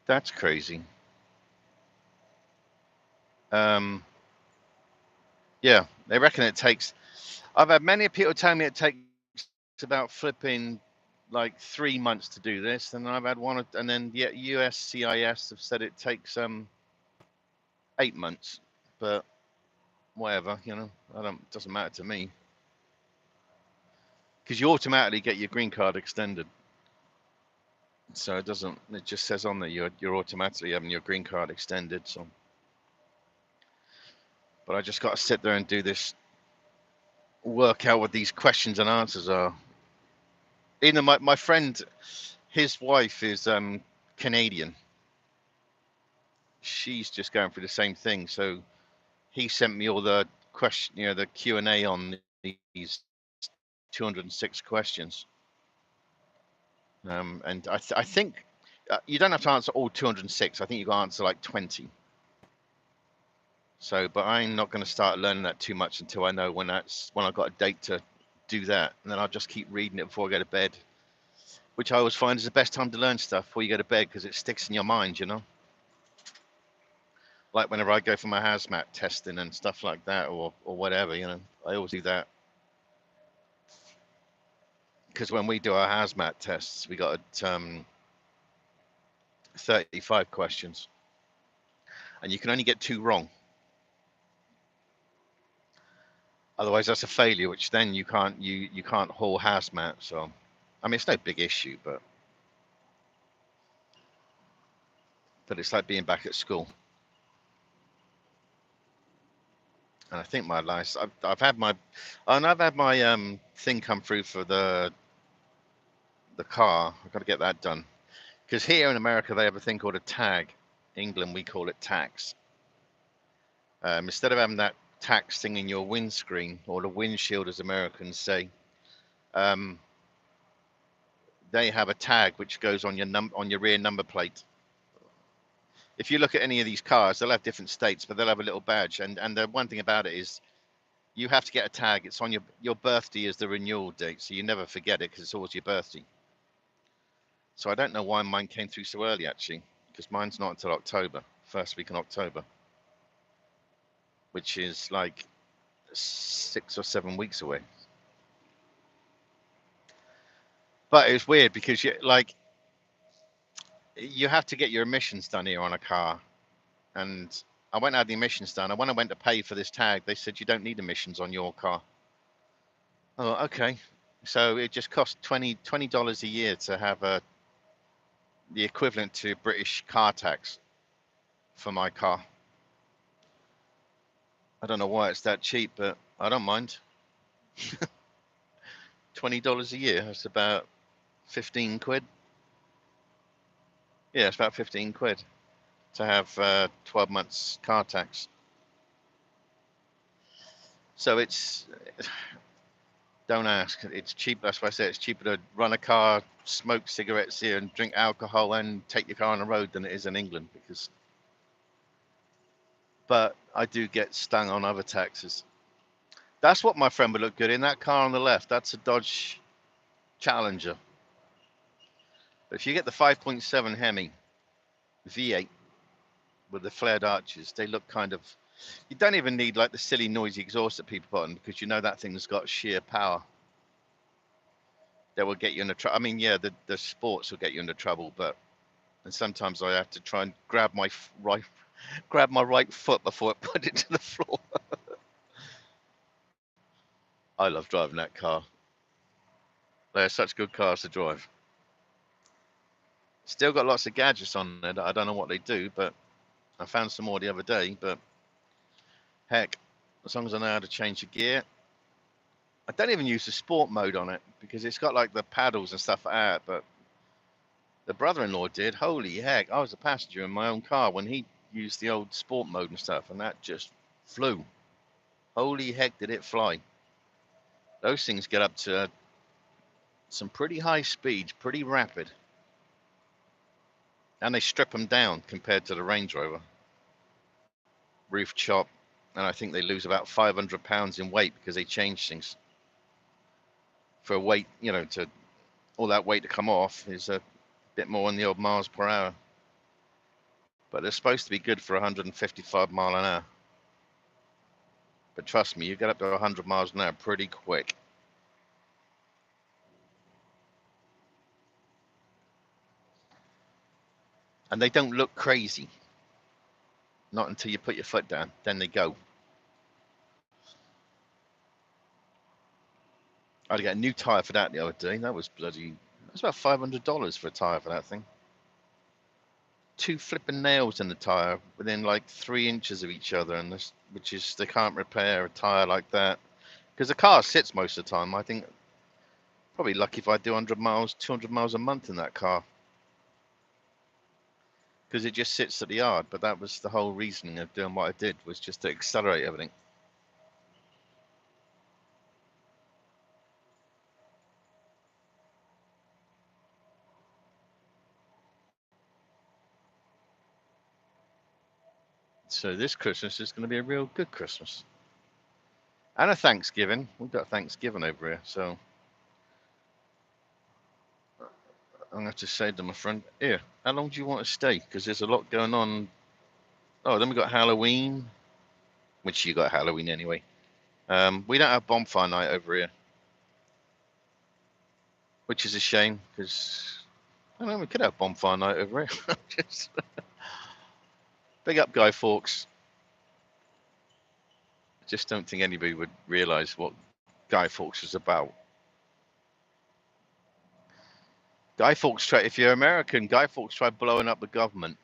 That's crazy. Yeah, they reckon it takes. I've had many people tell me it takes about flipping like 3 months to do this, and I've had one, and then yeah, USCIS have said it takes 8 months, but whatever, you know, it doesn't matter to me because you automatically get your green card extended. So it doesn't. It just says on there you're automatically having your green card extended. So, but I just got to sit there and do this, work out what these questions and answers are. You know, my friend, his wife is Canadian. She's just going through the same thing. So he sent me all the the Q&A on these 206 questions. And I think you don't have to answer all 206. I think you got to answer like 20. So, but I'm not going to start learning that too much until I know when I've got a date to do that, and then I'll just keep reading it before I go to bed, which I always find is the best time to learn stuff before you go to bed because it sticks in your mind, you know. Like whenever I go for my hazmat testing and stuff like that, or whatever, you know, I always do that because when we do our hazmat tests, we got 35 questions, and you can only get 2 wrong. Otherwise, that's a failure, which then you can't haul hazmat. So, I mean, it's no big issue, but it's like being back at school. And I think my license, I've had my thing come through for the car. I've got to get that done because here in America they have a thing called a tag. England we call it tax. Instead of having that tax thing in your windscreen or the windshield, as Americans say, they have a tag which goes on your rear number plate. If you look at any of these cars, they'll have different states, but they'll have a little badge. And the one thing about it is you have to get a tag. It's on your birthday is the renewal date, so you never forget it because it's always your birthday. So I don't know why mine came through so early, actually, because mine's not until October, first week in October, which is like 6 or 7 weeks away. But it was weird because you have to get your emissions done here on a car. And I went and had the emissions done. And when I went to pay for this tag, they said you don't need emissions on your car. Oh, okay. So it just cost $20 a year to have the equivalent to British car tax for my car. I don't know why it's that cheap, but I don't mind. $20 a year. That's about 15 quid. Yeah, it's about 15 quid to have 12 months car tax. So it's, don't ask. It's cheap. That's why I say it's cheaper to run a car, smoke cigarettes here, and drink alcohol and take your car on the road than it is in England. But I do get stung on other taxes. That's what my friend would look good in. That car on the left, that's a Dodge Challenger. But if you get the 5.7 Hemi V8, with the flared arches. They look kind of. You don't even need like the silly noisy exhaust that people put on, because you know that thing's got sheer power that will get you into trouble. I mean, yeah, the sports will get you into trouble, but and sometimes I have to try and grab my right foot before I put it to the floor. I love driving that car. They're such good cars to drive. Still got lots of gadgets on there that I don't know what they do, but I found some more the other day. But heck, as long as I know how to change the gear. I don't even use the sport mode on it because it's got like the paddles and stuff like that. But the brother-in-law did. Holy heck, I was a passenger in my own car when he used the old sport mode and stuff, and that just flew. Holy heck, did it fly. Those things get up to some pretty high speeds, pretty rapid. And they strip them down compared to the Range Rover. Roof chop, and I think they lose about 500 pounds in weight because they change things. For weight, you know, to all that weight to come off is a bit more than the old miles per hour. But they're supposed to be good for 155 mile an hour. But trust me, you get up to 100 miles an hour pretty quick. And they don't look crazy. Not until you put your foot down, then they go. I had to get a new tyre for that the other day. That was bloody, that's about $500 for a tyre for that thing. 2 flipping nails in the tyre within like 3 inches of each other, and this, which is, they can't repair a tyre like that. Because the car sits most of the time. I think probably lucky if I do 100 miles, 200 miles a month in that car. Because it just sits at the yard. But that was the whole reasoning of doing what I did, was just to accelerate everything. So this Christmas is going to be a real good Christmas. And a Thanksgiving. We've got Thanksgiving over here, so I'm going to have to say to my friend, here, how long do you want to stay? Because there's a lot going on. Oh, then we got Halloween, which you got Halloween anyway. We don't have bonfire night over here, which is a shame, because I don't know, we could have bonfire night over here. Just big up Guy Fawkes. Just don't think anybody would realise what Guy Fawkes is about. Guy Fawkes tried, if you're American, Guy Fawkes tried blowing up the government.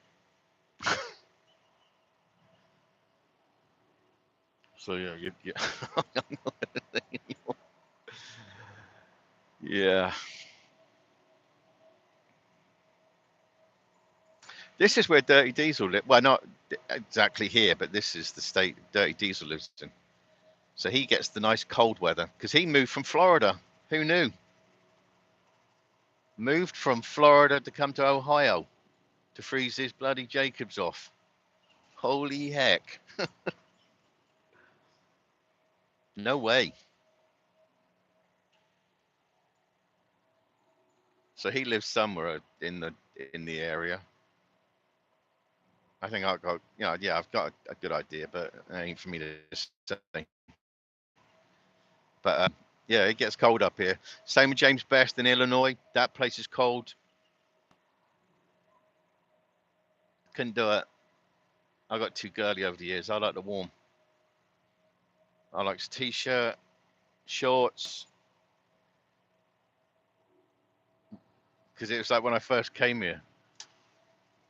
So yeah, yeah. This is where Dirty Diesel lives. Well, not exactly here, but this is the state Dirty Diesel lives in. So he gets the nice cold weather because he moved from Florida. Who knew? Moved from Florida to come to Ohio to freeze his bloody Jacobs off. Holy heck. No way. So he lives somewhere in the area. I think I've got, you know, yeah, I've got a good idea, but it ain't for me to say. But yeah, it gets cold up here. Same with James Best in Illinois. That place is cold. Couldn't do it. I got too girly over the years. I like the warm. I like t-shirt, shorts. Because it was like when I first came here.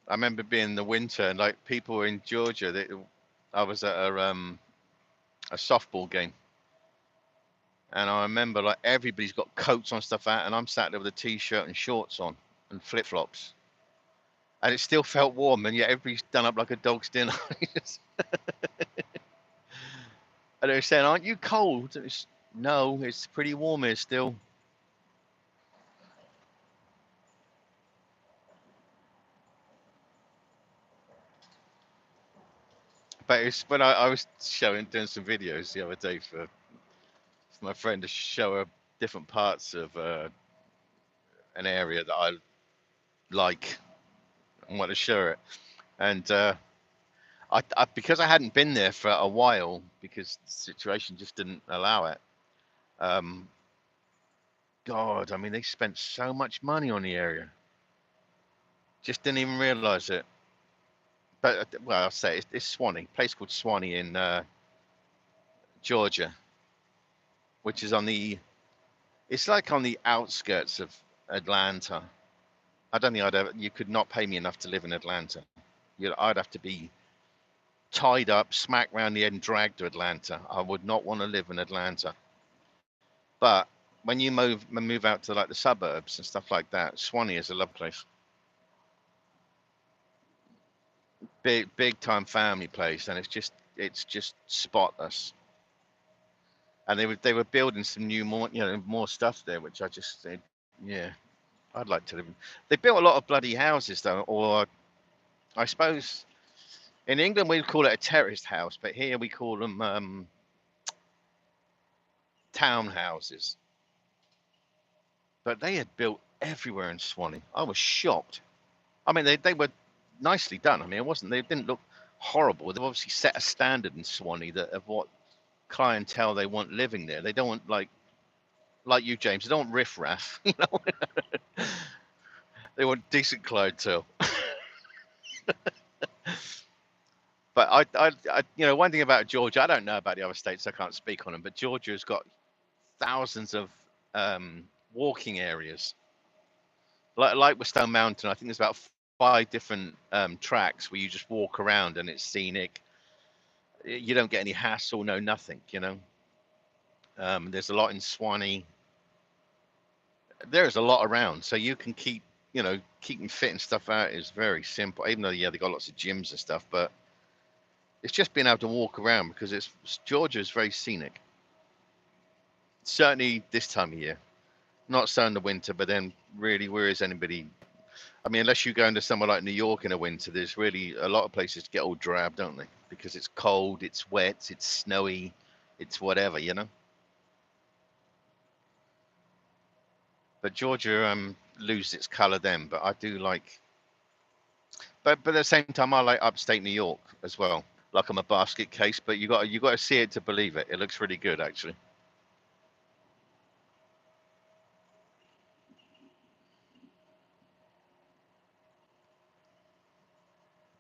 I remember being in the winter and like people were in Georgia. I was at a softball game. And I remember like everybody's got coats on stuff out, and I'm sat there with a t-shirt and shorts on and flip-flops. And it still felt warm, and yet everybody's done up like a dog's dinner. And they were saying, "Aren't you cold?" No, it's pretty warm here still. But it's when I was doing some videos the other day for my friend to show her different parts of an area that I like and want to show it. And Because I hadn't been there for a while because the situation just didn't allow it. Um, God, I mean, they spent so much money on the area. Just didn't even realize it. But well, I'll say it's Swanee, a place called Swanee in Georgia, which is on the. It's like on the outskirts of Atlanta. I don't think you could not pay me enough to live in Atlanta. I'd have to be tied up, smacked round the head, and dragged to Atlanta. I would not want to live in Atlanta. But when you move out to like the suburbs and stuff like that, Swanee is a lovely place. Big time family place, and it's just spotless. And they were building some new more stuff there, which I just said, yeah, I'd like to live in. They built a lot of bloody houses though, or I suppose in England we'd call it a terraced house, but here we call them townhouses. But they had built everywhere in Swanee. I was shocked. I mean, they were nicely done. I mean, they didn't look horrible. They've obviously set a standard in Swanee of what clientele they want living there. They don't want like you, James. They don't want riffraff. You know, they want decent clientele. But one thing about Georgia, I don't know about the other states. I can't speak on them. But Georgia has got thousands of walking areas, like with Stone Mountain. I think there's about 5 different tracks where you just walk around and it's scenic. You don't get any hassle, no nothing. There's a lot in Swanee. There's a lot around, so you can keeping fit and stuff out is very simple. Even though they got lots of gyms and stuff, but it's just being able to walk around because Georgia is very scenic. Certainly this time of year, not so in the winter, but then really, where is anybody? I mean, unless you go into somewhere like New York in the winter, there's really a lot of places to get all drab, don't they? Because it's cold, it's wet, it's snowy, it's whatever, But Georgia loses its color then, but I do like. But at the same time, I like upstate New York as well. Like I'm a basket case, but you got to see it to believe it. It looks really good, actually.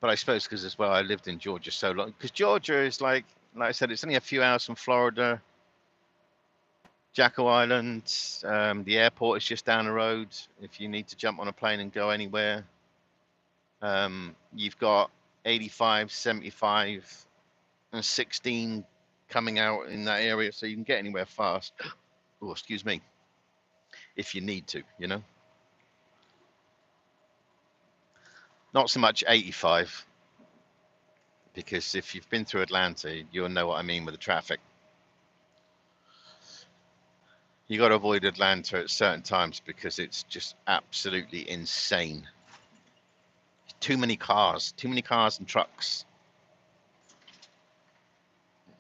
But I suppose because as well, I lived in Georgia so long. Because Georgia is like I said, it's only a few hours from Florida. Jekyll Island, the airport is just down the road. If you need to jump on a plane and go anywhere, you've got 85, 75, and 16 coming out in that area, so you can get anywhere fast. Oh, excuse me. If you need to, Not so much 85, because if you've been through Atlanta, you'll know what I mean with the traffic. You got to avoid Atlanta at certain times because it's just absolutely insane. Too many cars and trucks.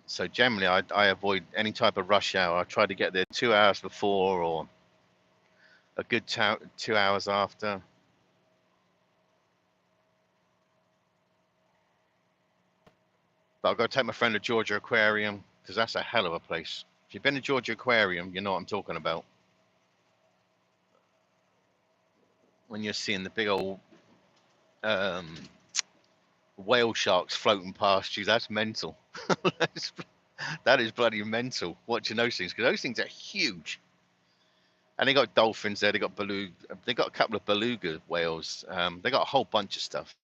So generally, I avoid any type of rush hour. I try to get there 2 hours before or a good 2 hours after. But I've got to take my friend to Georgia Aquarium because that's a hell of a place. If you've been to Georgia Aquarium, you know what I'm talking about. When you're seeing the big old whale sharks floating past you, that's mental. That is bloody mental watching those things because those things are huge. And they got dolphins there. They got They got a couple of beluga whales. They got a whole bunch of stuff.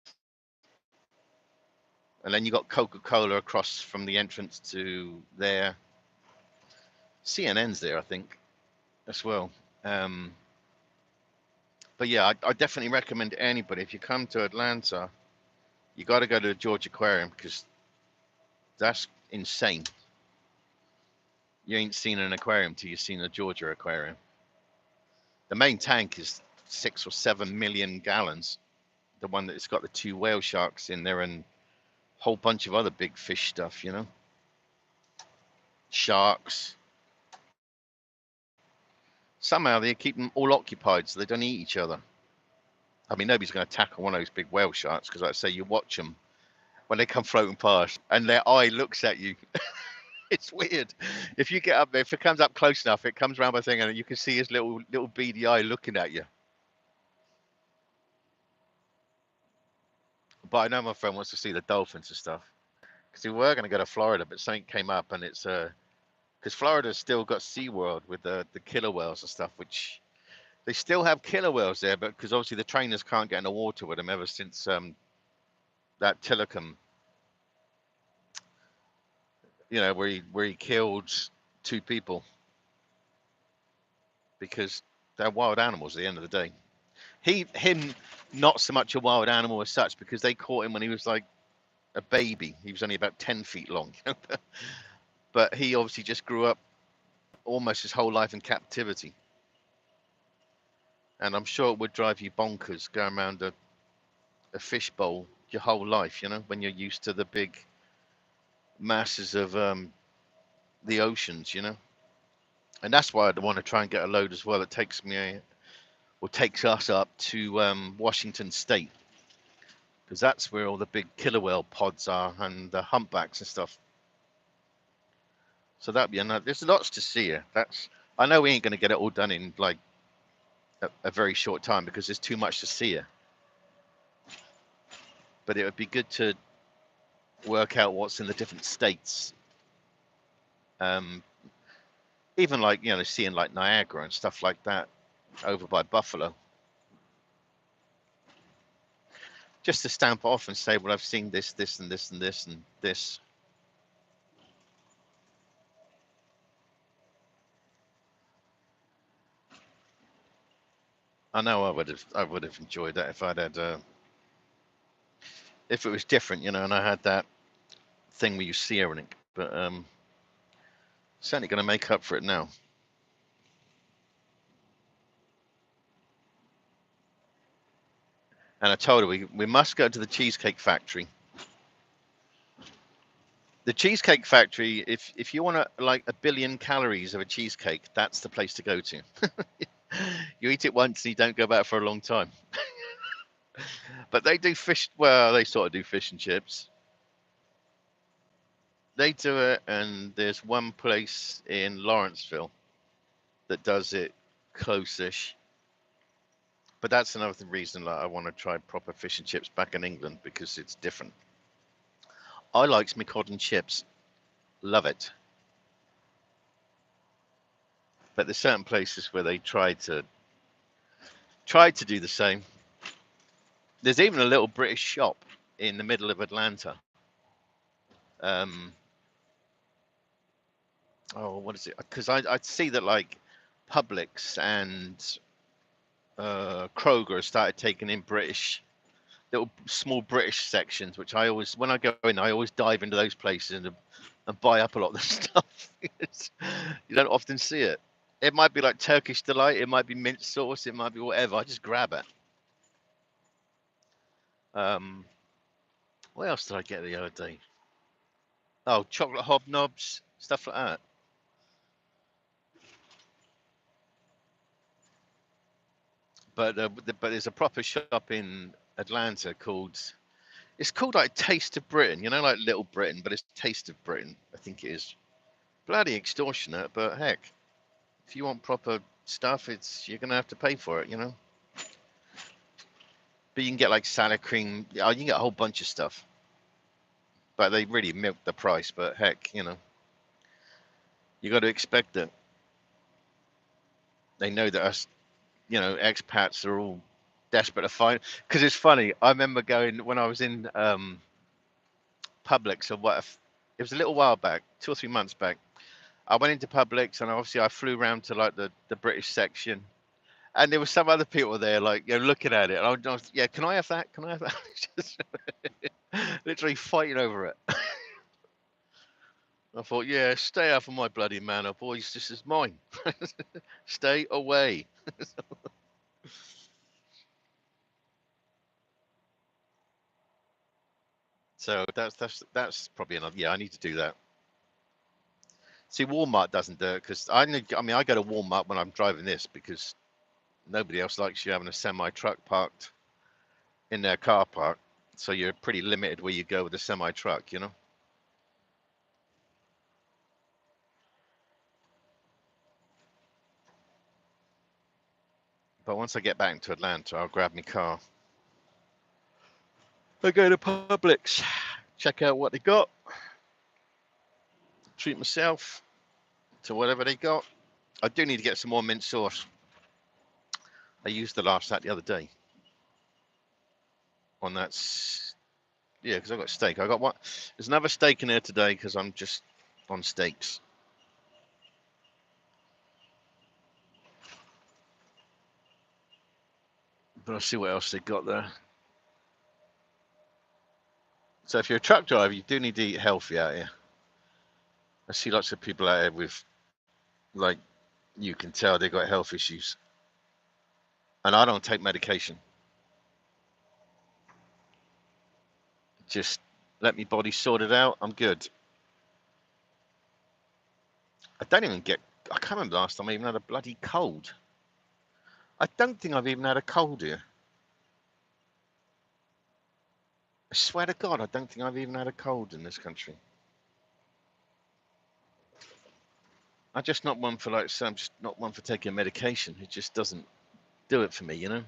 And then you got Coca-Cola across from the entrance to there. CNN's there, I think, as well. But yeah, I definitely recommend anybody, if you come to Atlanta, you got to go to the Georgia Aquarium because that's insane. You ain't seen an aquarium till you've seen a Georgia Aquarium. The main tank is 6 or 7 million gallons. The one that's got the 2 whale sharks in there and a whole bunch of other big fish stuff, Sharks. Somehow they keep them all occupied so they don't eat each other. I mean, nobody's going to tackle one of those big whale sharks because, like I say, you watch them when they come floating past, and their eye looks at you. It's weird. If you get up there, if it comes up close enough, it comes around by thing, and you can see his little beady eye looking at you. But I know my friend wants to see the dolphins and stuff, because we were going to go to Florida, but something came up, and it's because Florida's still got SeaWorld with the killer whales and stuff, which they still have killer whales there, but because obviously the trainers can't get in the water with them ever since that Tillicum, where he killed 2 people, because they're wild animals at the end of the day. Him, not so much a wild animal as such, because they caught him when he was like a baby. He was only about 10 feet long. But he obviously just grew up almost his whole life in captivity. And I'm sure it would drive you bonkers going around a fish bowl your whole life, when you're used to the big masses of the oceans, And that's why I'd want to try and get a load as well. It takes us up to Washington State, because that's where all the big killer whale pods are and the humpbacks and stuff. So that'd be another. There's lots to see here. I know we ain't going to get it all done in like a very short time, because there's too much to see here. But it would be good to work out what's in the different states. Even like seeing like Niagara and stuff like that over by Buffalo. Just to stamp off and say, well, I've seen this, this, and this, and this, and this. I know I would have enjoyed that if I'd had if it was different, and I had that thing where you see everything. But certainly going to make up for it now. And I told her we must go to the Cheesecake Factory. The Cheesecake Factory, if you want like 1 billion calories of a cheesecake, that's the place to go to. You eat it once and you don't go back for a long time. But they do fish. Well, they sort of do fish and chips. They do it, and there's one place in Lawrenceville that does it close-ish. But that's another reason that I want to try proper fish and chips back in England, because it's different. I likes me cod and chips. Love it. But there's certain places where they try to do the same. There's even a little British shop in the middle of Atlanta. What is it? Because I see that like Publix and Kroger started taking in little small British sections, which I always, when I go in, I always dive into those places and buy up a lot of the stuff. You don't often see it. It might be like Turkish delight, it might be mint sauce, it might be whatever. I just grab it. What else did I get the other day? Oh, chocolate hobnobs, stuff like that. But there's a proper shop in Atlanta it's called like Taste of Britain, like Little Britain, but it's Taste of Britain, I think it is. Bloody extortionate, but heck, if you want proper stuff, you're gonna have to pay for it, But you can get like salad cream. You can get a whole bunch of stuff. But they really milk the price. But heck, you got to expect it. They know that us, expats are all desperate to find. Because it's funny. I remember going when I was in Publix, it was a little while back, 2 or 3 months back. I went into Publix, and obviously I flew around to like the British section. And there were some other people there, like, looking at it. And I was, yeah, can I have that? Can I have that? Just literally fighting over it. I thought, yeah, stay out of my bloody manor, boys. This is mine. Stay away. So that's probably another. Yeah, I need to do that. See, Walmart doesn't do it, because I go to Walmart when I'm driving this, because nobody else likes you having a semi truck parked in their car park. So you're pretty limited where you go with a semi truck, you know. But once I get back into Atlanta, I'll grab my car. I go to Publix, check out what they got, treat myself to whatever they got. I do need to get some more mint sauce. I used the last that the other day on that. Yeah, because I got steak. I got one. There's another steak in there today because I'm just on steaks. But I'll see what else they got there. So if you're a truck driver, you do need to eat healthy out here. I see lots of people out here with, like, you can tell they got health issues. And I don't take medication. Just let my body sort it out. I'm good. I don't even get, I can't remember the last time I even had a bloody cold. I don't think I've even had a cold here. I swear to God, I don't think I've even had a cold in this country. I'm just not one for, like, so I'm just not one for taking medication. It just doesn't do it for me, you know?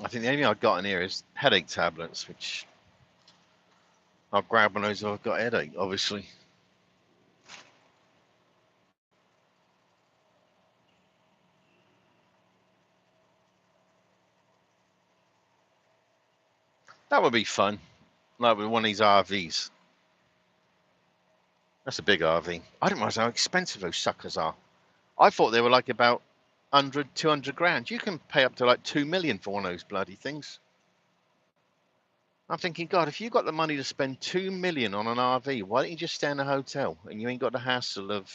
I think the only thing I've got in here is headache tablets, which I'll grab one of those if I've got a headache, obviously. That would be fun. Like with one of these RVs. That's a big RV. I didn't realize how expensive those suckers are. I thought they were like about 100, 200 grand. You can pay up to like 2 million for one of those bloody things. I'm thinking, God, if you got the money to spend 2 million on an RV, why don't you just stay in a hotel and you ain't got the hassle of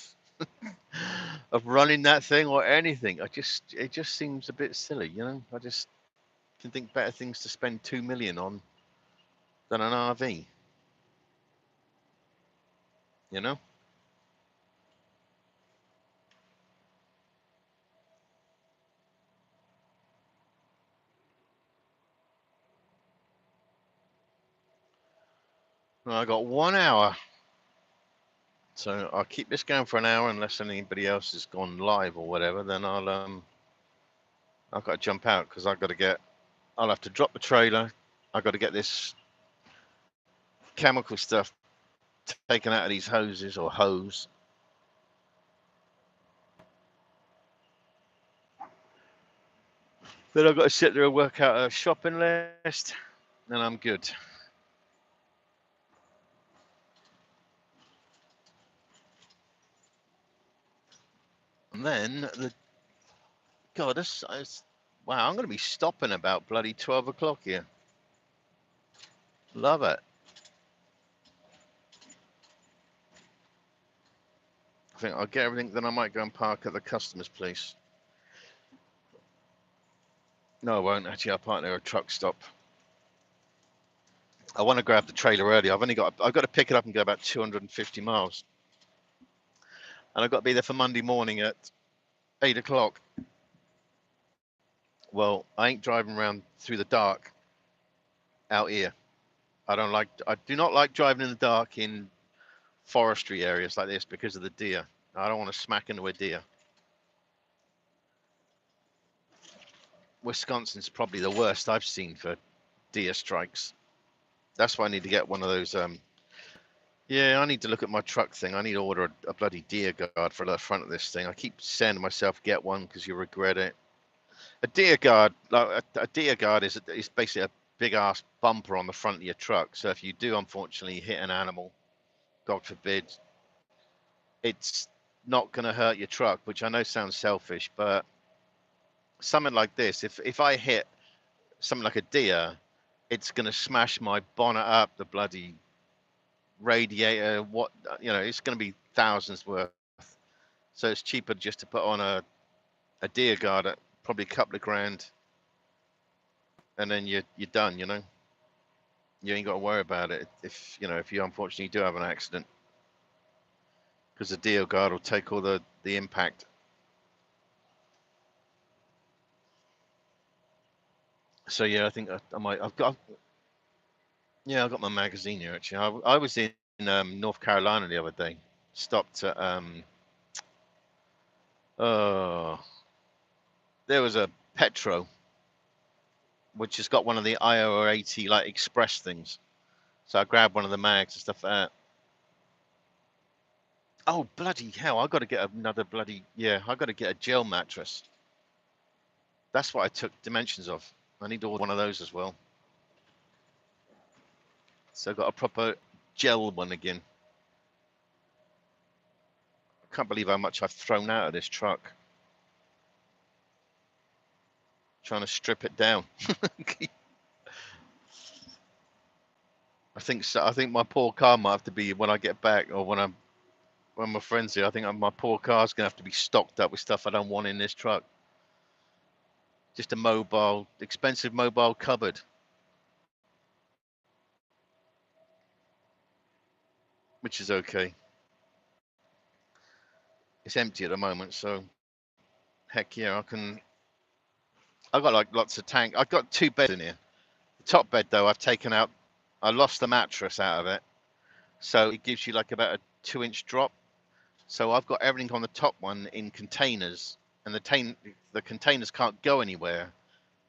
of running that thing or anything? It just seems a bit silly, you know. I just can think better things to spend 2 million on than an RV, you know. Well, I got 1 hour, so I'll keep this going for an hour unless anybody else has gone live or whatever. Then I've got to jump out because I'll have to drop the trailer. I've got to get this chemical stuff taken out of these hoses or hose. Then I've got to sit there and work out a shopping list, and I'm good. And then God, wow, I'm going to be stopping about bloody 12 o'clock here. Love it. I think I'll get everything, then I might go and park at the customer's place. No, I won't. Actually, I'll park near a truck stop. I want to grab the trailer early. I've got to pick it up and go about 250 miles. And I've got to be there for Monday morning at 8 o'clock. Well, I ain't driving around through the dark out here. I do not like driving in the dark in forestry areas like this because of the deer. I don't want to smack into a deer. Wisconsin's probably the worst I've seen for deer strikes. That's why I need to get one of those. Yeah, I need to look at my truck thing. I need to order a bloody deer guard for the front of this thing. I keep saying to myself, get one because you regret it. A deer guard, like a deer guard, is basically a big ass bumper on the front of your truck. So if you do unfortunately hit an animal, God forbid, it's not going to hurt your truck, which I know sounds selfish, but something like this, if I hit something like a deer, it's going to smash my bonnet up, the bloody radiator, it's going to be thousands worth. So it's cheaper just to put on a deer guard at probably a couple of grand, and then you're done, you know. you ain't got to worry about it if if you unfortunately do have an accident, because the deal guard will take all the impact. So yeah, I think I might. Yeah, I've got my magazine here actually. I was in North Carolina the other day. Stopped at oh, there was a Petro, which has got one of the IO80 like express things. So I grabbed one of the mags and stuff like that. Oh bloody hell! I got to get another bloody I got to get a gel mattress. That's what I took dimensions of. I need to order one of those as well. So I got a proper gel one again. I can't believe how much I've thrown out of this truck. Trying to strip it down. I think so. I think my poor car might have to be, when I get back, or when my friends here, I think my poor car's gonna have to be stocked up with stuff I don't want in this truck. Just a expensive mobile cupboard, which is okay. It's empty at the moment, so heck yeah, I got like lots of tank. I've got 2 beds in here. The top bed though, I've taken out. I lost the mattress out of it, so it gives you like about a 2-inch drop. So I've got everything on the top one in containers, and the containers can't go anywhere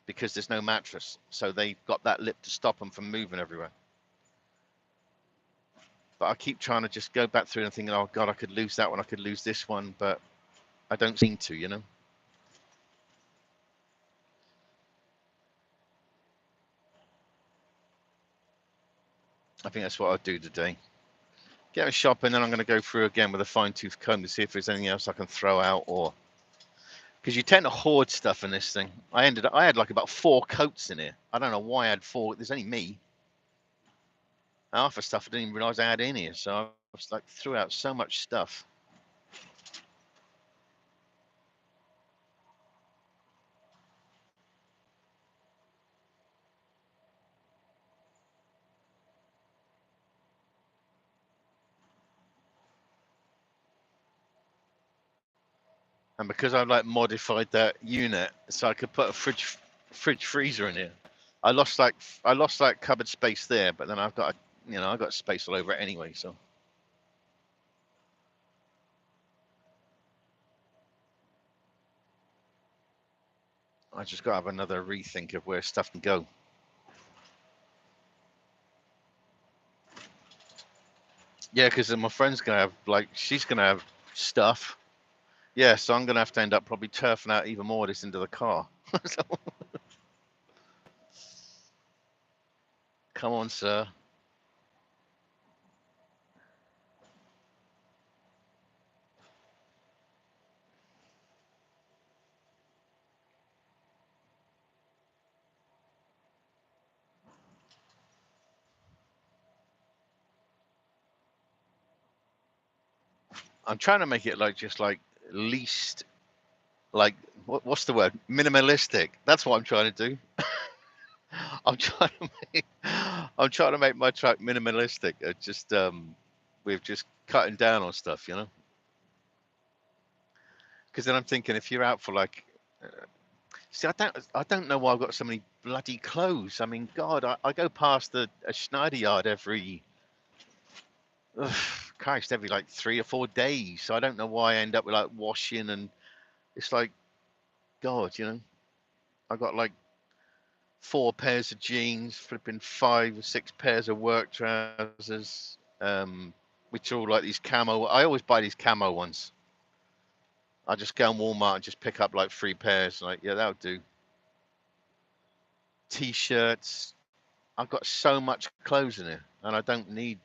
because there's no mattress. So they've got that lip to stop them from moving everywhere. But I keep trying to just go back through and thinking, oh God, I could lose that one, I could lose this one, but I don't seem to. I think that's what I'll do today. Get a shopping, then I'm going to go through again with a fine-tooth comb to see if there's anything else I can throw out, or because you tend to hoard stuff in this thing. I had like about 4 coats in here. I don't know why I had 4. There's only me. Half the stuff I didn't even realize I had in here, so I was like threw out so much stuff. And because I like modified that unit so I could put a fridge freezer in here, I lost like cupboard space there, but then I've got I got space all over it anyway, so I just got to have another rethink of where stuff can go. Yeah, because my friend's gonna have she's gonna have stuff. Yeah, so I'm gonna have to end up probably turfing out even more of this into the car. So, come on, sir. I'm trying to make it like just like least like what's the word? Minimalistic. That's what I'm trying to do. I'm trying to make my truck minimalistic. Just with just cutting down on stuff. Because then I'm thinking if you're out for like, see, I don't know why I've got so many bloody clothes. I mean, God, I go past a Schneider yard every, ugh, Christ, every like 3 or 4 days. So I don't know why I end up with like washing, and it's like, God. I got like 4 pairs of jeans, flipping 5 or 6 pairs of work trousers, which are all like these camo. I always buy these camo ones. I just go on Walmart and just pick up like 3 pairs. Like, yeah, that'll do. T-shirts. I've got so much clothes in here, and I don't need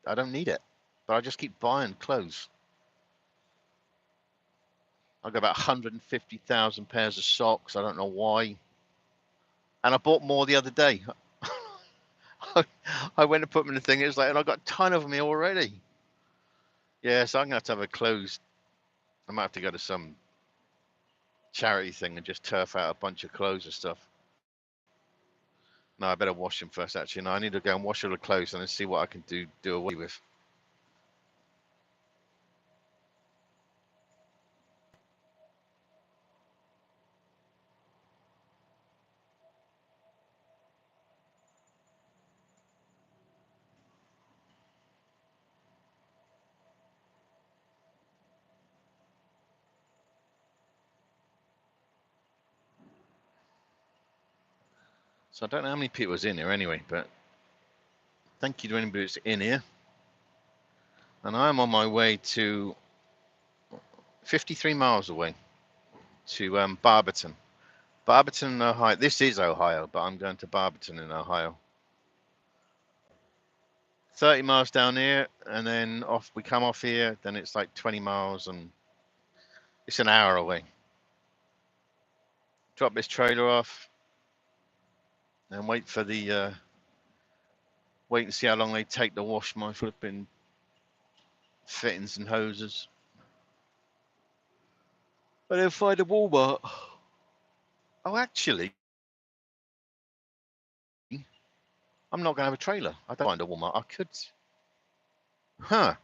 it, but I just keep buying clothes. I've got about 150,000 pairs of socks. I don't know why. And I bought more the other day. I went to put them in the thing. It was like, and I got a ton of them here already. Yeah, so I'm gonna have to have a clothes. I might have to go to some charity thing and just turf out a bunch of clothes and stuff. No, I better wash them first, actually. No, I need to go and wash all the clothes and then see what I can do away with. So I don't know how many people is in here anyway, but thank you to anybody that's in here. And I'm on my way to 53 miles away to Barberton. Barberton in Ohio. This is Ohio, but I'm going to Barberton in Ohio. 30 miles down here, and then off we come off here, then it's like 20 miles, and it's an hour away. Drop this trailer off and wait for the wait and see how long they take to wash my flipping fittings and hoses. But then find a Walmart. Oh, actually, I'm not going to have a trailer. I don't find a Walmart. I could. Huh.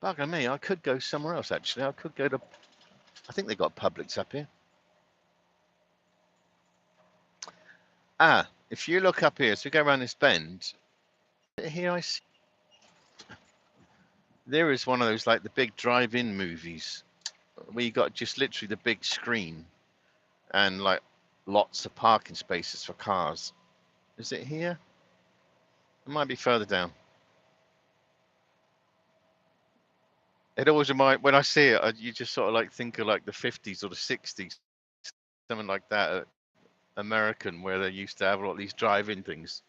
Bugger me. I could go somewhere else, actually. I could go to. I think they got Publix up here. Ah, if you look up here, so we go around this bend. Here I see. There is one of those, like the big drive-in movies where you got just literally the big screen and like lots of parking spaces for cars. Is it here? It might be further down. It always reminds, when I see it, you just sort of like think of like the 50s or the 60s, something like that, American, where they used to have a lot of these drive-in things.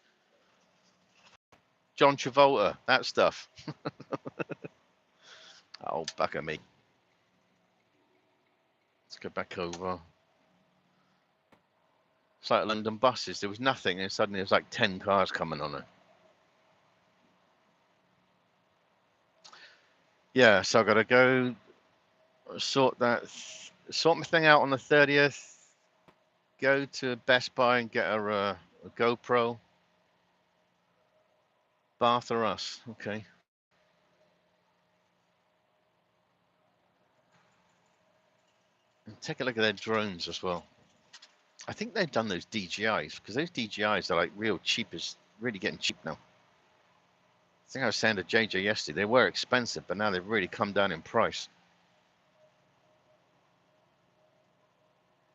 John Travolta, that stuff. Oh, bugger me. Let's go back over. It's like London buses. There was nothing, and suddenly there's like 10 cars coming on it. Yeah, so I've got to go sort my thing out on the 30th. Go to Best Buy and get a GoPro. Bath or us, okay. And take a look at their drones as well. I think they've done those DJIs, because those DJIs are like real cheap, as really getting cheap now. I think I was saying to JJ yesterday, they were expensive, but now they've really come down in price.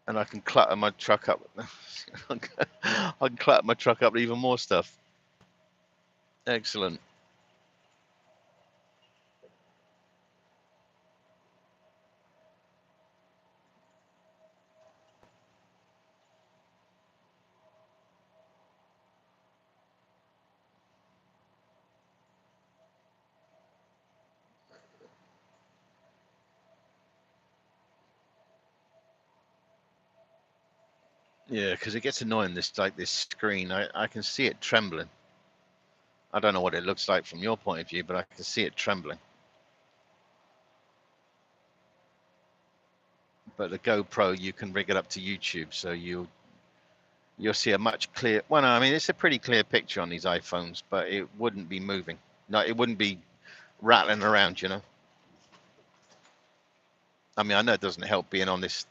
And I can clutter my truck up. I can clutter my truck up with even more stuff. Excellent. Yeah, because it gets annoying, this screen. I can see it trembling. I don't know what it looks like from your point of view, but I can see it trembling. But the GoPro, you can rig it up to YouTube, so you'll see a much clear. Well, no, I mean, it's a pretty clear picture on these iPhones, but it wouldn't be moving. No, it wouldn't be rattling around, you know. I mean, I know it doesn't help being on this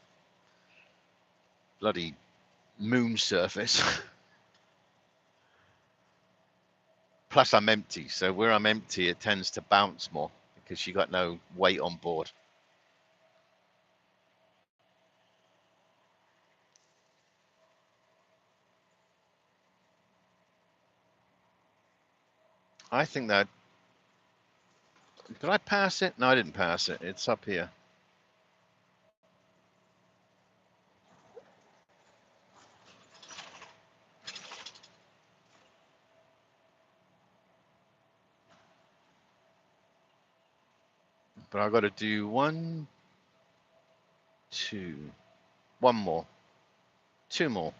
bloody moon surface. Plus, I'm empty, so where I'm empty, it tends to bounce more because you got no weight on board. I think that. Did I pass it? No, I didn't pass it. It's up here. But I've got to do one more. Two more.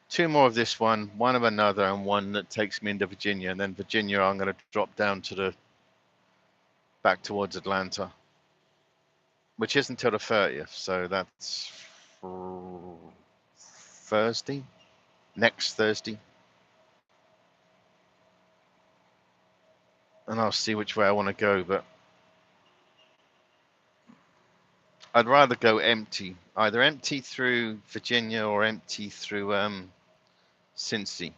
Two more of this one of another, and one that takes me into Virginia. And then Virginia, I'm going to drop down to back towards Atlanta, which isn't until the 30th. So that's Thursday. next Thursday, and I'll see which way I want to go. But I'd rather go empty, either empty through Virginia or empty through Cincy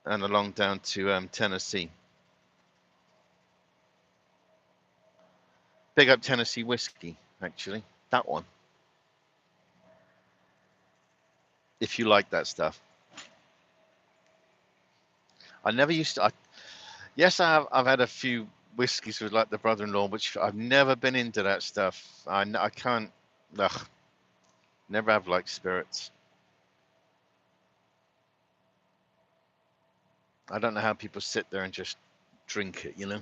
and along down to Tennessee. Big up Tennessee whiskey, actually, that one. If you like that stuff. I never used to. Yes, I have. I've had a few whiskeys with like the brother-in-law, which I've never been into that stuff. I can't. Ugh, never have liked spirits. I don't know how people sit there and just drink it, you know.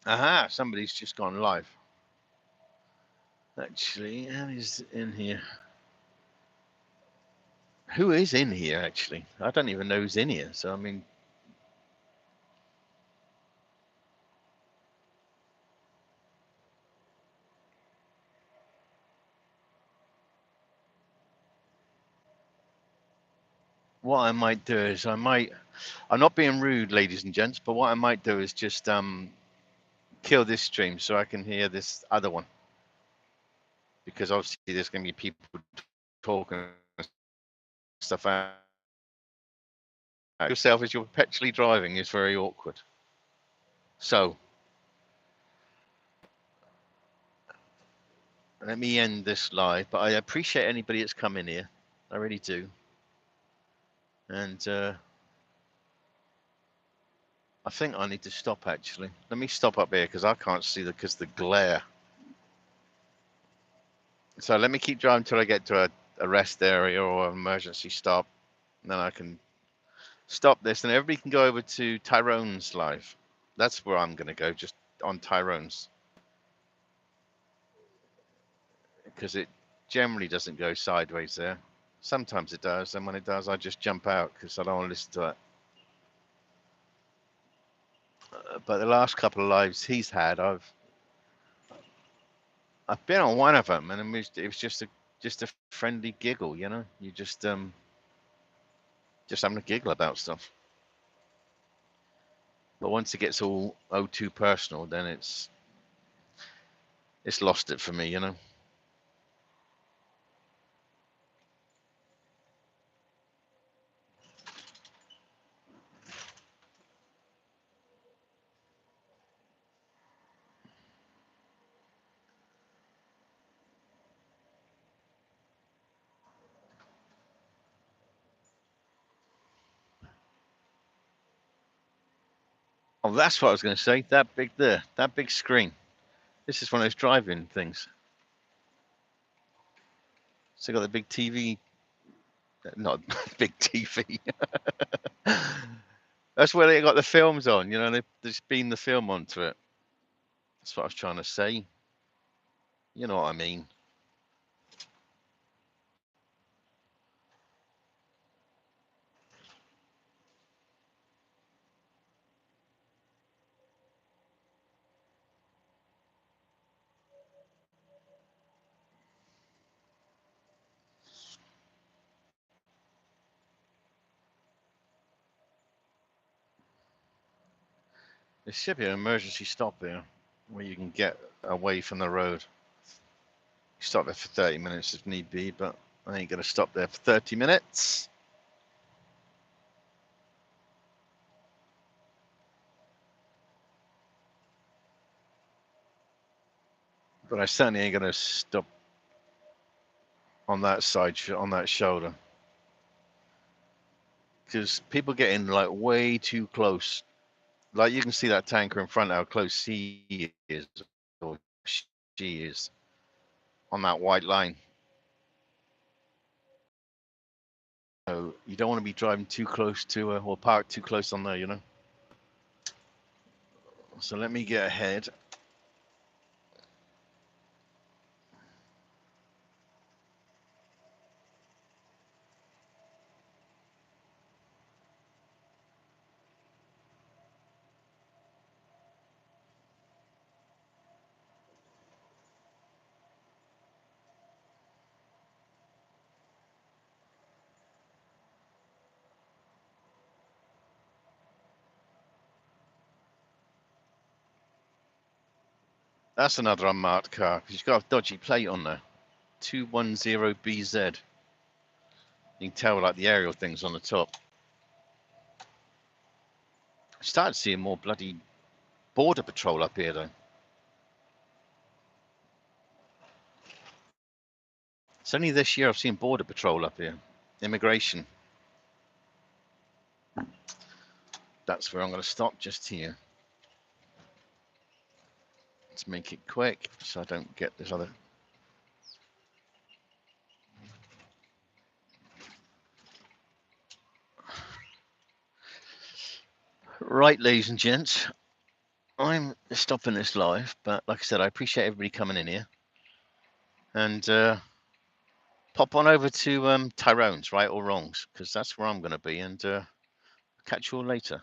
Aha, somebody's just gone live. Actually, who's in here? Who is in here, actually? I don't even know who's in here. So, I mean, what I might do is I'm not being rude, ladies and gents, but what I might do is just kill this stream so I can hear this other one. Because obviously there's going to be people talking and stuff out. Yourself as you're perpetually driving is very awkward. So let me end this live, but I appreciate anybody that's come in here. I really do. And I think I need to stop actually. Let me stop up here because I can't see because the glare. So let me keep driving until I get to a rest area or an emergency stop. And then I can stop this and everybody can go over to Tyrone's live. That's where I'm going to go, just on Tyrone's. Because it generally doesn't go sideways there. Sometimes it does, and when it does, I just jump out because I don't want to listen to it. But the last couple of lives he's had, I've been on one of them, and it was just a friendly giggle, you know. You just having a giggle about stuff. But once it gets all too personal, then it's lost it for me, you know. Oh, that's what I was going to say. That big there, that big screen. This is one of those drive-in things. So got the big TV, not big TV. That's where they got the films on, you know. They just beam the film onto it. That's what I was trying to say. You know what I mean. There should be an emergency stop here where you can get away from the road. Stop there for 30 minutes if need be, but I ain't going to stop there for 30 minutes. But I certainly ain't going to stop on that side, on that shoulder. Because people get in like way too close. Like you can see that tanker in front, how close he is, or she is, on that white line. So you don't want to be driving too close to or parked too close on there, you know. So let me get ahead. That's another unmarked car because you've got a dodgy plate on there. 210BZ. You can tell like the aerial things on the top. I started seeing more bloody border patrol up here though. It's only this year I've seen border patrol up here. Immigration. That's where I'm going to stop, just here. Let's make it quick so I don't get this other. Right, ladies and gents, I'm stopping this live, but like I said, I appreciate everybody coming in here. And pop on over to Tyrone's, right or wrongs, because that's where I'm going to be. And catch you all later.